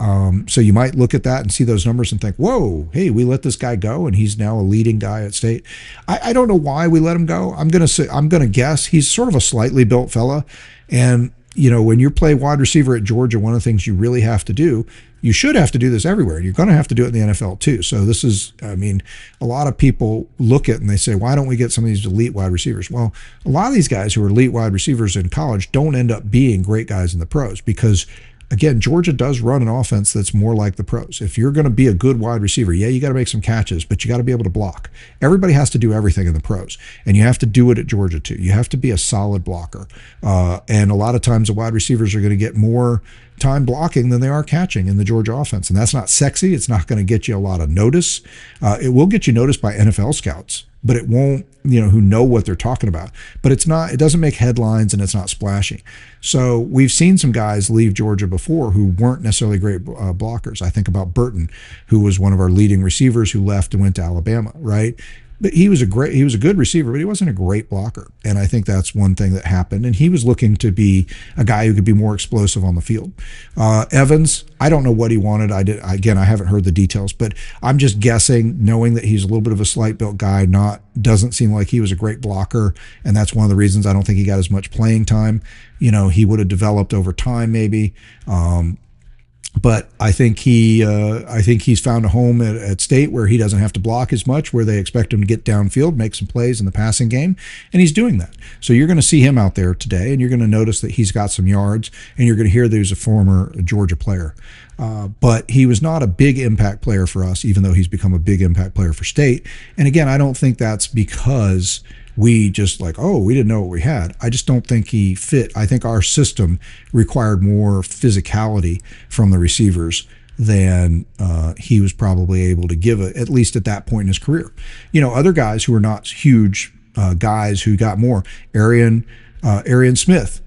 A: you might look at that and see those numbers and think, whoa, hey, we let this guy go and he's now a leading guy at State. I don't know why we let him go. I'm going to guess he's sort of a slightly built fella. And, when you play wide receiver at Georgia, one of the things you really have to do, you should have to do this everywhere. You're going to have to do it in the NFL too. So this is, a lot of people look at and they say, why don't we get some of these elite wide receivers? Well, a lot of these guys who are elite wide receivers in college don't end up being great guys in the pros because, again, Georgia does run an offense that's more like the pros. If you're going to be a good wide receiver, you got to make some catches, but you got to be able to block. Everybody has to do everything in the pros, and you have to do it at Georgia too. You have to be a solid blocker. And a lot of times the wide receivers are going to get more time blocking than they are catching in the Georgia offense. And that's not sexy. It's not going to get you a lot of notice. It will get you noticed by NFL scouts, but it won't, who know what they're talking about. But it doesn't make headlines, and it's not splashy. So we've seen some guys leave Georgia before who weren't necessarily great blockers. I think about Burton, who was one of our leading receivers who left and went to Alabama, right? But he was a good receiver, but he wasn't a great blocker. And I think that's one thing that happened. And he was looking to be a guy who could be more explosive on the field. Evans, I don't know what he wanted. I haven't heard the details, but I'm just guessing, knowing that he's a little bit of a slight built guy, doesn't seem like he was a great blocker. And that's one of the reasons I don't think he got as much playing time. He would have developed over time maybe. But I think he's found a home at State where he doesn't have to block as much, where they expect him to get downfield, make some plays in the passing game, and he's doing that. So you're going to see him out there today, and you're going to notice that he's got some yards, and you're going to hear that he's a former Georgia player. But he was not a big impact player for us, even though he's become a big impact player for State. And again, I don't think that's because we just we didn't know what we had. I just don't think he fit. I think our system required more physicality from the receivers than he was probably able to give it, at least at that point in his career. Other guys who are not huge guys who got more, Arian Smith,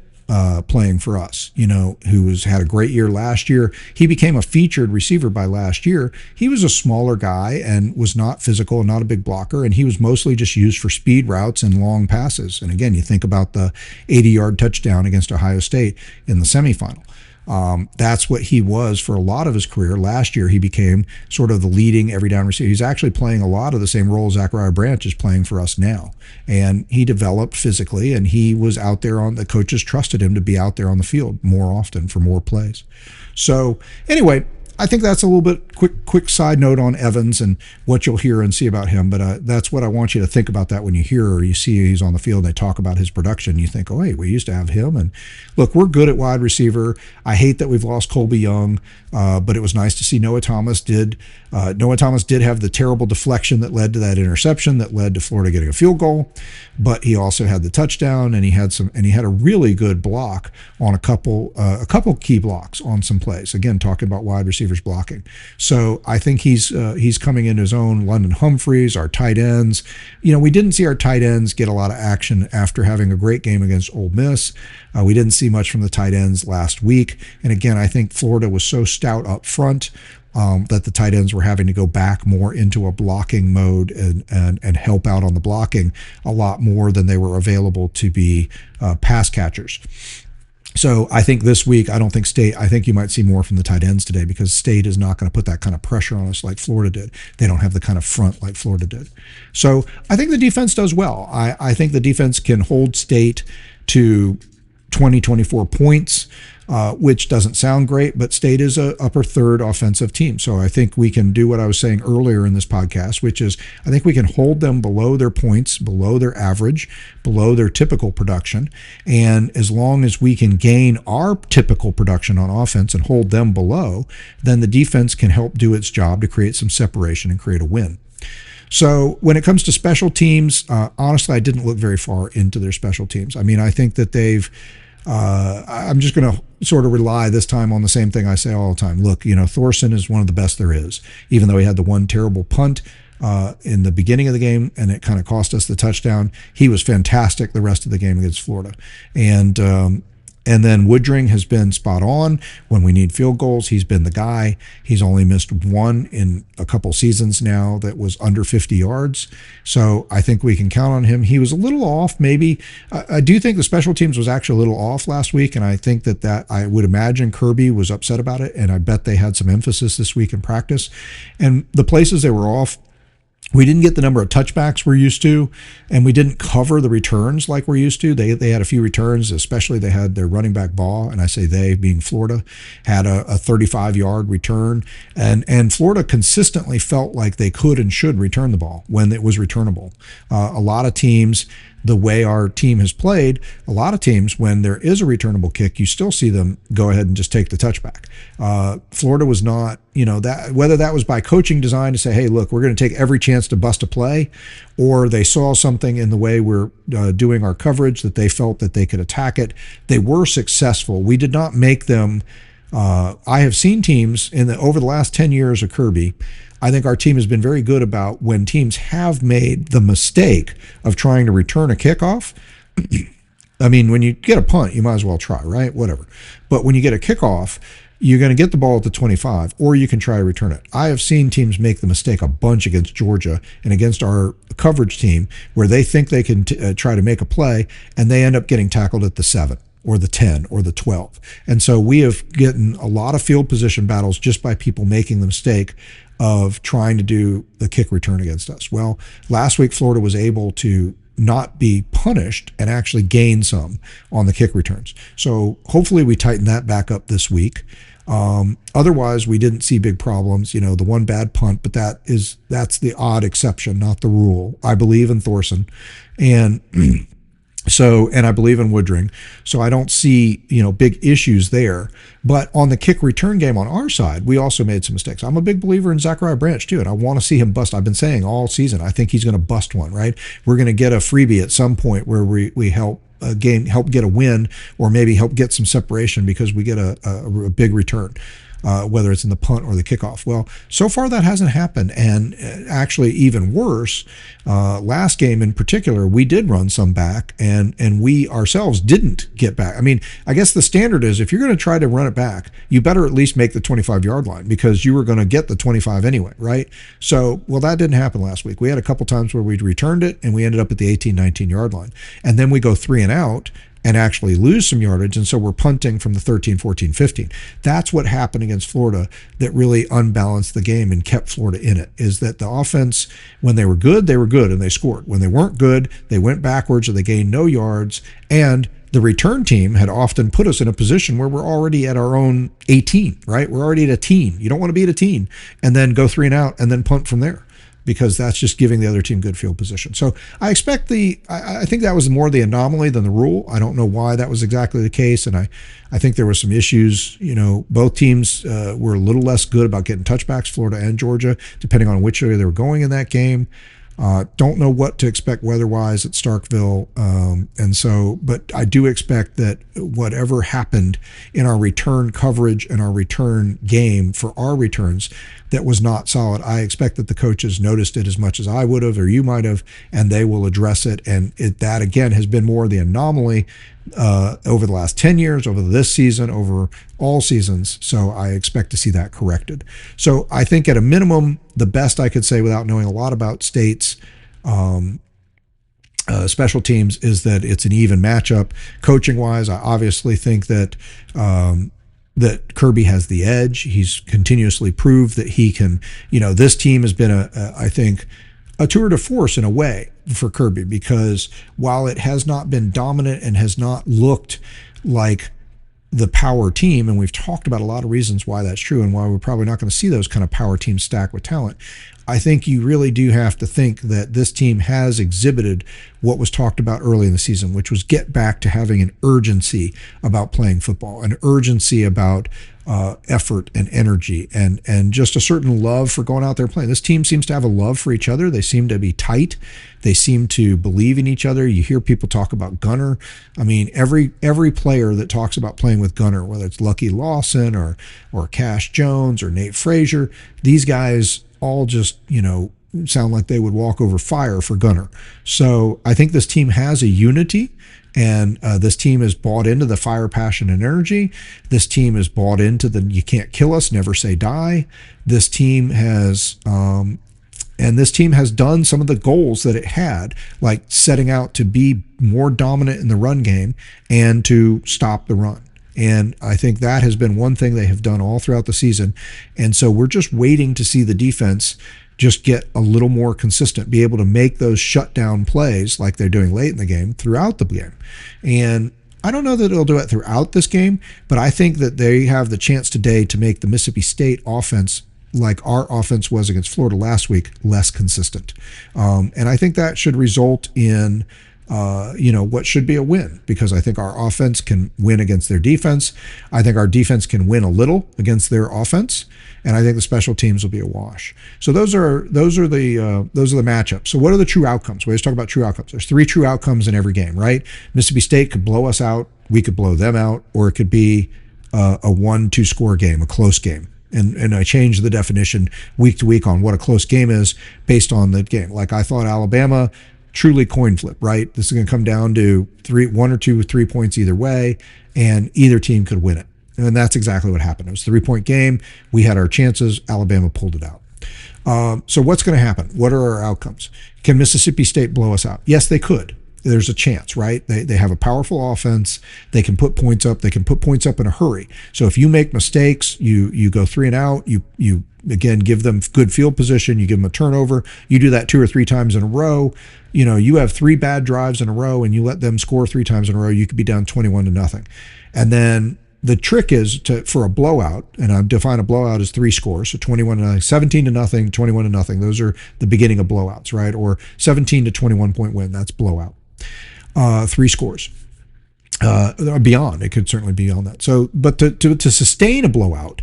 A: playing for us, who had a great year last year. He became a featured receiver by last year. He was a smaller guy and was not physical and not a big blocker, and he was mostly just used for speed routes and long passes. And again, you think about the 80-yard touchdown against Ohio State in the semifinal. That's what he was for a lot of his career. Last year, he became sort of the leading every down receiver. He's actually playing a lot of the same role Zachariah Branch is playing for us now. And he developed physically, and he was out there the coaches trusted him to be out there on the field more often for more plays. So anyway, I think that's a little bit quick side note on Evans and what you'll hear and see about him. But that's what I want you to think about that when you hear or you see he's on the field and they talk about his production. You think, oh, hey, we used to have him. And look, we're good at wide receiver. I hate that we've lost Colby Young, but it was nice to see Noah Thomas did have the terrible deflection that led to that interception that led to Florida getting a field goal. But he also had the touchdown, and he had a really good block on a couple key blocks on some plays. Again, talking about wide receivers blocking. So I think he's coming into his own. London Humphreys, our tight ends. We didn't see our tight ends get a lot of action after having a great game against Ole Miss. We didn't see much from the tight ends last week. And again, I think Florida was so stout up front that the tight ends were having to go back more into a blocking mode and help out on the blocking a lot more than they were available to be pass catchers. So I think this week, I think you might see more from the tight ends today because State is not going to put that kind of pressure on us like Florida did. They don't have the kind of front like Florida did. So I think the defense does well. I think the defense can hold State to 24 points, which doesn't sound great, but State is a upper third offensive team. So I think we can do what I was saying earlier in this podcast, which is I think we can hold them below their points, below their average, below their typical production. And as long as we can gain our typical production on offense and hold them below, then the defense can help do its job to create some separation and create a win. So when it comes to special teams, honestly, I didn't look very far into their special teams. I mean, I think that I'm just going to sort of rely this time on the same thing I say all the time. Look, Thorson is one of the best there is, even though he had the one terrible punt in the beginning of the game and it kind of cost us the touchdown. He was fantastic the rest of the game against Florida. And then Woodring has been spot on when we need field goals. He's been the guy. He's only missed one in a couple seasons now that was under 50 yards. So I think we can count on him. He was a little off, maybe. I do think the special teams was actually a little off last week, and I think that I would imagine Kirby was upset about it, and I bet they had some emphasis this week in practice. And the places they were off, we didn't get the number of touchbacks we're used to, and we didn't cover the returns like we're used to. They had a few returns, especially they had their running back Baugh, and I say they being Florida, had a 35-yard return. And Florida consistently felt like they could and should return the ball when it was returnable. A lot of teams, the way our team has played, a lot of teams, when there is a returnable kick, you still see them go ahead and just take the touchback. Florida was not, that whether that was by coaching design to say, hey, look, we're going to take every chance to bust a play, or they saw something in the way we're doing our coverage that they felt that they could attack it. They were successful. We did not make them. I have seen teams over the last 10 years of Kirby. I think our team has been very good about when teams have made the mistake of trying to return a kickoff. I mean, when you get a punt, you might as well try, right? Whatever. But when you get a kickoff, you're going to get the ball at the 25, or you can try to return it. I have seen teams make the mistake a bunch against Georgia and against our coverage team where they think they can try to make a play, and they end up getting tackled at the 7 or the 10 or the 12. And so we have gotten a lot of field position battles just by people making the mistake of trying to do the kick return against us. Well, last week, Florida was able to not be punished and actually gain some on the kick returns. So hopefully we tighten that back up this week. Otherwise, we didn't see big problems. The one bad punt, but that's the odd exception, not the rule. I believe in Thorson, and I believe in Woodring. So I don't see, big issues there. But on the kick return game on our side, we also made some mistakes. I'm a big believer in Zachariah Branch too, and I want to see him bust. I've been saying all season, I think he's going to bust one, right? We're going to get a freebie at some point where we help get a win, or maybe help get some separation because we get a big return. Whether it's in the punt or the kickoff. Well, so far that hasn't happened. And actually even worse, last game in particular, we did run some back and we ourselves didn't get back. I mean, I guess the standard is if you're going to try to run it back, you better at least make the 25-yard line because you were going to get the 25 anyway, right? So, well, that didn't happen last week. We had a couple times where we returned it and we ended up at the 18, 19-yard line. And then we go 3 and out and actually lose some yardage. And so we're punting from the 13, 14, 15. That's what happened against Florida that really unbalanced the game and kept Florida in it, is that the offense, when they were good and they scored. When they weren't good, they went backwards or they gained no yards. And the return team had often put us in a position where we're already at our own 18, right? We're already at a teen. You don't want to be at a teen and then go 3 and out and then punt from there, because that's just giving the other team good field position. So I expect I think that was more the anomaly than the rule. I don't know why that was exactly the case, and I think there were some issues. Both teams were a little less good about getting touchbacks, Florida and Georgia, depending on which way they were going in that game. Don't know what to expect weather-wise at Starkville, but I do expect that whatever happened in our return coverage and our return game for our returns that was not solid, I expect that the coaches noticed it as much as I would have or you might have, and they will address it. And that, again, has been more the anomaly over the last 10 years, over this season, over all seasons. So I expect to see that corrected. So I think at a minimum, the best I could say without knowing a lot about State's special teams is that it's an even matchup. Coaching wise, I obviously think that that Kirby has the edge. He's continuously proved that he can, this team has been I think a tour de force in a way for Kirby, because while it has not been dominant and has not looked like the power team, and we've talked about a lot of reasons why that's true and why we're probably not going to see those kind of power teams stacked with talent, I think you really do have to think that this team has exhibited what was talked about early in the season, which was get back to having an urgency about playing football, an urgency about effort and energy, and just a certain love for going out there playing. This team seems to have a love for each other. They seem to be tight. They seem to believe in each other. You hear people talk about Gunner. I mean, every player that talks about playing with Gunner, whether it's Lucky Lawson or Cash Jones or Nate Frazier, these guys all just, sound like they would walk over fire for Gunner. So I think this team has a unity, and this team is bought into the fire, passion, and energy. This team is bought into the you can't kill us, never say die. This team has done some of the goals that it had, like setting out to be more dominant in the run game and to stop the run. And I think that has been one thing they have done all throughout the season. And so we're just waiting to see the defense just get a little more consistent, be able to make those shutdown plays like they're doing late in the game throughout the game. And I don't know that they'll do it throughout this game, but I think that they have the chance today to make the Mississippi State offense, like our offense was against Florida last week, less consistent. And I think that should result in what should be a win, because I think our offense can win against their defense. I think our defense can win a little against their offense, and I think the special teams will be a wash. So those are the matchups. So what are the true outcomes? We always talk about true outcomes. There's 3 true outcomes in every game, right? Mississippi State could blow us out, we could blow them out, or it could be a 1-2 score game, a close game. And I change the definition week to week on what a close game is based on the game. Like I thought Alabama, truly coin flip, right? This is going to come down to 1 or 2 or 3 points either way, and either team could win it. And that's exactly what happened. It was a 3-point game. We had our chances. Alabama pulled it out. So what's going to happen? What are our outcomes? Can Mississippi State blow us out? Yes, they could. There's a chance, right? They have a powerful offense. They can put points up. They can put points up in a hurry. So if you make mistakes, you go 3 and out, you again give them good field position, you give them a turnover, you do that 2 or 3 times in a row, you have 3 bad drives in a row and you let them score 3 times in a row, you could be down 21-0. And then the trick is for a blowout, and I define a blowout as 3 scores, so 21-0, 17-0, 21-0. Those are the beginning of blowouts, right? Or 17 to 21 point win, that's blowout. 3 scores. Beyond, it could certainly be beyond that. So, but to sustain a blowout,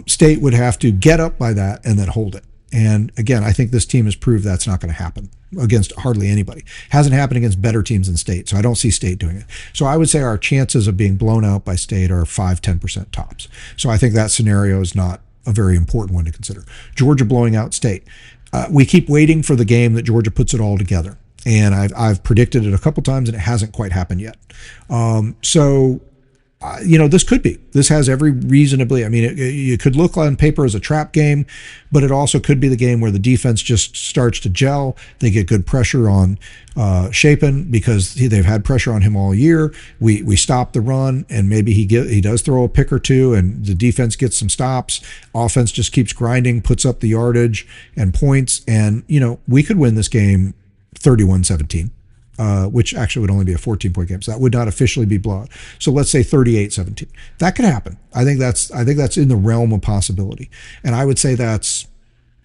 A: State would have to get up by that and then hold it. And again, I think this team has proved that's not going to happen against hardly anybody. Hasn't happened against better teams than State, so I don't see State doing it. So I would say our chances of being blown out by State are 5-10% tops. So I think that scenario is not a very important one to consider. Georgia blowing out State. We keep waiting for the game that Georgia puts it all together. And I've predicted it a couple times, and it hasn't quite happened yet. So this has every reason to believe. I mean, it could look on paper as a trap game, but it also could be the game where the defense just starts to gel. They get good pressure on Chapin because they've had pressure on him all year. We stop the run, and maybe he does throw a pick or two, and the defense gets some stops. Offense just keeps grinding, puts up the yardage and points, and we could win this game 31-17. Which actually would only be a 14-point game. So that would not officially be blowout. So let's say 38-17. That could happen. I think that's in the realm of possibility. And I would say that's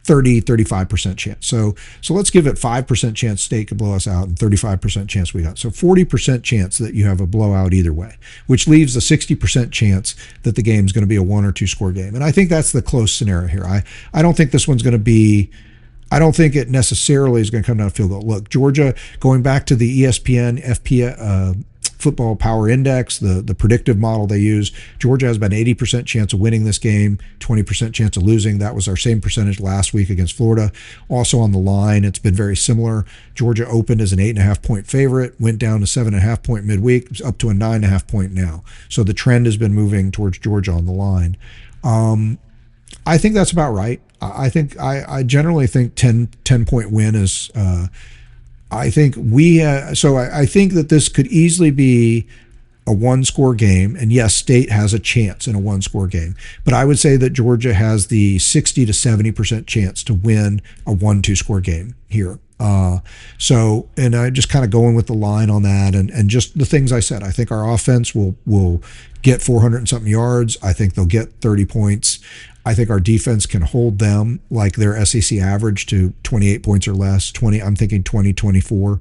A: 35% chance. So let's give it 5% chance State could blow us out and 35% chance we got. So 40% chance that you have a blowout either way, which leaves a 60% chance that the game's going to be a 1 or 2 score game. And I think that's the close scenario here. I don't think this one's going to be I don't think it necessarily is going to come down to field goal. Look, Georgia, going back to the ESPN Football Power Index, the predictive model they use, Georgia has about an 80% chance of winning this game, 20% chance of losing. That was our same percentage last week against Florida. Also on the line, it's been very similar. Georgia opened as an 8.5-point favorite, went down to 7.5-point midweek, up to a 9.5-point now. So the trend has been moving towards Georgia on the line. I think that's about right. I generally think 10-point win is. I think I think that this could easily be a 1-score game, and yes, State has a chance in a 1-score game, but I would say that Georgia has the 60 to 70% chance to win a 1-2 score game here. And I just kind of going with the line on that, and just the things I said. I think our offense will get 400 and something yards. I think they'll get 30 points. I think our defense can hold them like their SEC average to 28 points or less. I'm thinking 20, 24.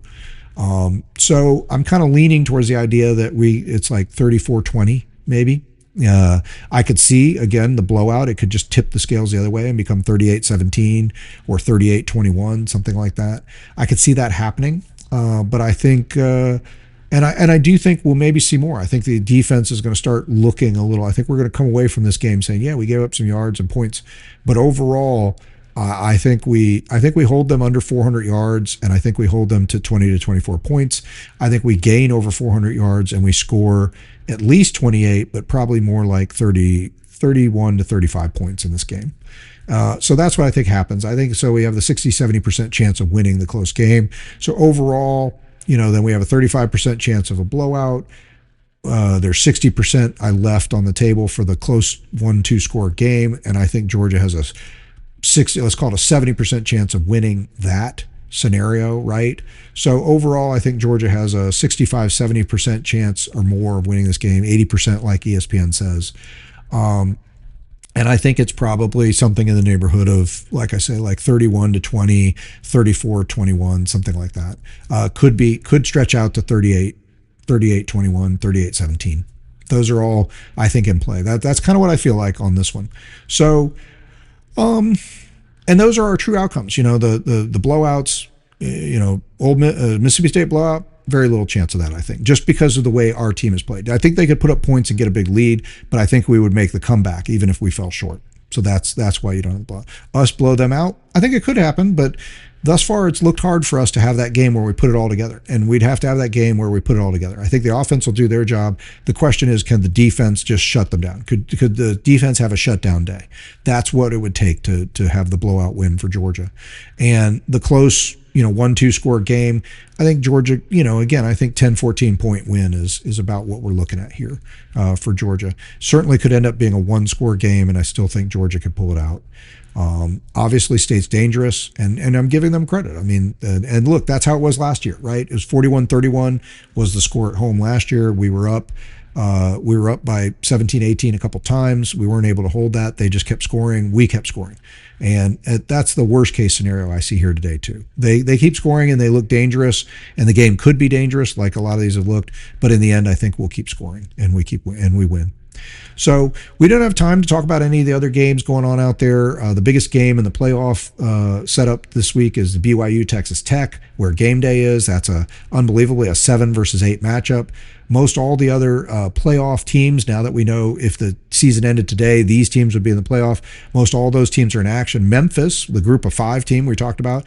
A: So I'm kind of leaning towards the idea that it's like 34-20 maybe. I could see, again, the blowout. It could just tip the scales the other way and become 38-17 or 38-21, something like that. I could see that happening. But I think, and I do think we'll maybe see more. I think the defense is going to start looking a little. I think we're going to come away from this game saying, yeah, we gave up some yards and points, but overall, I think we hold them under 400 yards, and I think we hold them to 20 to 24 points. I think we gain over 400 yards, and we score at least 28, but probably more like 31 to 35 points in this game. So that's what I think happens. I think so. We have the 60-70% chance of winning the close game. So overall, then we have a 35% chance of a blowout. There's 60% I left on the table for the close 1-2 score game, and I think Georgia has a 60, let's call it a 70% chance of winning that scenario, right? So overall, I think Georgia has a 65-70% chance or more of winning this game, 80% like ESPN says. And I think it's probably something in the neighborhood of, like I say, like 31-20, 34-21, something like that. Could stretch out to 38-21, 38-17. Those are all, I think, in play. That's kind of what I feel like on this one. So, and those are our true outcomes. The blowouts, Mississippi State blowout, very little chance of that, I think, just because of the way our team has played. I think they could put up points and get a big lead, but I think we would make the comeback even if we fell short. So that's why you don't blow them out. I think it could happen, but thus far it's looked hard for us to have that game where we put it all together, and we'd have to have that game where we put it all together. I think the offense will do their job. The question is, can the defense just shut them down? Could the defense have a shutdown day? That's what it would take to have the blowout win for Georgia. And the close 1-2 score game, I think Georgia, again, I think 10-14 point win is about what we're looking at here for Georgia. Certainly could end up being a 1-score game, and I still think Georgia could pull it out. Obviously State's dangerous, and I'm giving them credit. I mean, and look, that's how it was last year, right? It was 41-31 was the score at home last year. We were up by 17-18 a couple times. We weren't able to hold that. They just kept scoring. We kept scoring. And that's the worst case scenario I see here today too. They keep scoring and they look dangerous, and the game could be dangerous like a lot of these have looked, but in the end I think we'll keep scoring and we win. So we don't have time to talk about any of the other games going on out there. The biggest game in the playoff setup this week is the BYU Texas Tech, where game day is. That's unbelievably a 7 versus 8 matchup. Most all the other playoff teams, now that we know if the season ended today, these teams would be in the playoff. Most all those teams are in action. Memphis, the group of 5 team we talked about,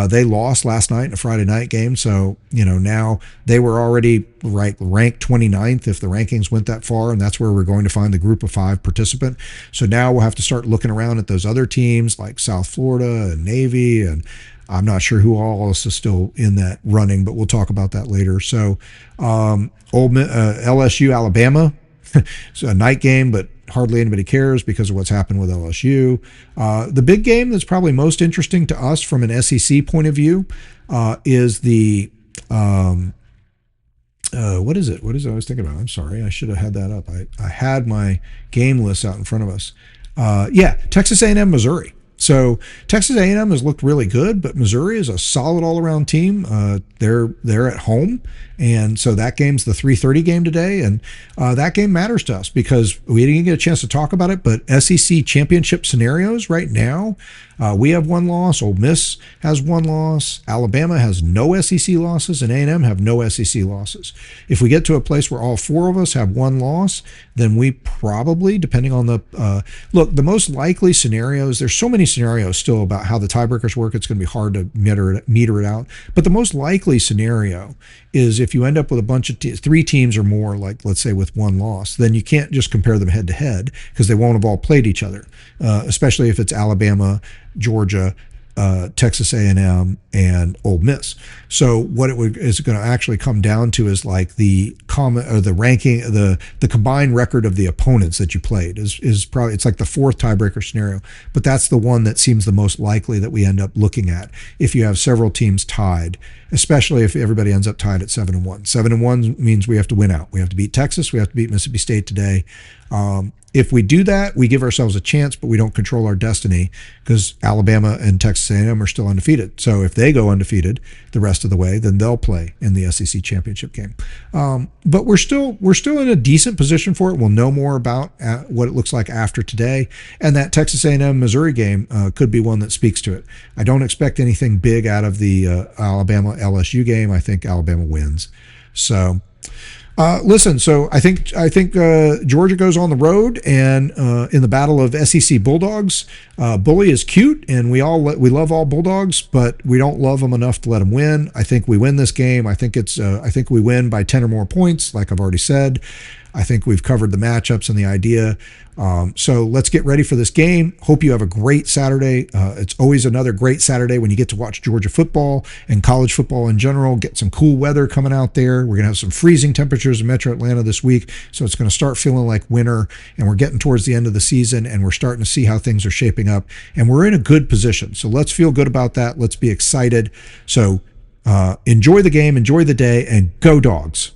A: they lost last night in a Friday night game. So, now they were already ranked 29th if the rankings went that far, and that's where we're going to find the group of 5 participant. So now we'll have to start looking around at those other teams like South Florida and Navy, and I'm not sure who all else is still in that running, but we'll talk about that later. So LSU, Alabama, it's a night game, but hardly anybody cares because of what's happened with LSU. The big game that's probably most interesting to us from an SEC point of view is the what is it? What is it I was thinking about? I'm sorry. I should have had that up. I had my game list out in front of us. Texas A&M, Missouri. So Texas A&M has looked really good, but Missouri is a solid all-around team. They're at home, and so that game's the 3:30 game today, and that game matters to us because we didn't get a chance to talk about it. But SEC championship scenarios right now, we have 1 loss. Ole Miss has 1 loss. Alabama has no SEC losses, and A&M have no SEC losses. If we get to a place where all 4 of us have 1 loss, then we probably, depending on the look, the most likely scenarios. There's so many scenarios still about how the tiebreakers work. It's going to be hard to meter it out. But the most likely scenario is if you end up with a bunch of 3 teams or more, like let's say with 1 loss, then you can't just compare them head to head because they won't have all played each other, especially if it's Alabama, Georgia, Texas A&M, and Ole Miss. So what is going to actually come down to is like the ranking, the combined record of the opponents that you played is probably, it's like the 4th tiebreaker scenario, but that's the one that seems the most likely that we end up looking at if you have several teams tied, especially if everybody ends up tied at 7-1. 7-1 means we have to win out. We have to beat Texas. We have to beat Mississippi State today. If we do that, we give ourselves a chance, but we don't control our destiny because Alabama and Texas A&M are still undefeated. So if they go undefeated the rest of the way, then they'll play in the SEC championship game. But we're still in a decent position for it. We'll know more about what it looks like after today, and that Texas A&M Missouri game could be one that speaks to it. I don't expect anything big out of the Alabama LSU game. I think Alabama wins. So. Listen, so I think Georgia goes on the road, and in the battle of SEC Bulldogs, Bully is cute, and we love all Bulldogs, but we don't love them enough to let them win. I think we win this game. I think we win by 10 or more points, like I've already said. I think we've covered the matchups and the idea. So let's get ready for this game. Hope you have a great Saturday. It's always another great Saturday when you get to watch Georgia football and college football in general. Get some cool weather coming out there. We're going to have some freezing temperatures in Metro Atlanta this week. So it's going to start feeling like winter, and we're getting towards the end of the season, and we're starting to see how things are shaping up, and we're in a good position. So let's feel good about that. Let's be excited. So enjoy the game, enjoy the day, and go Dogs.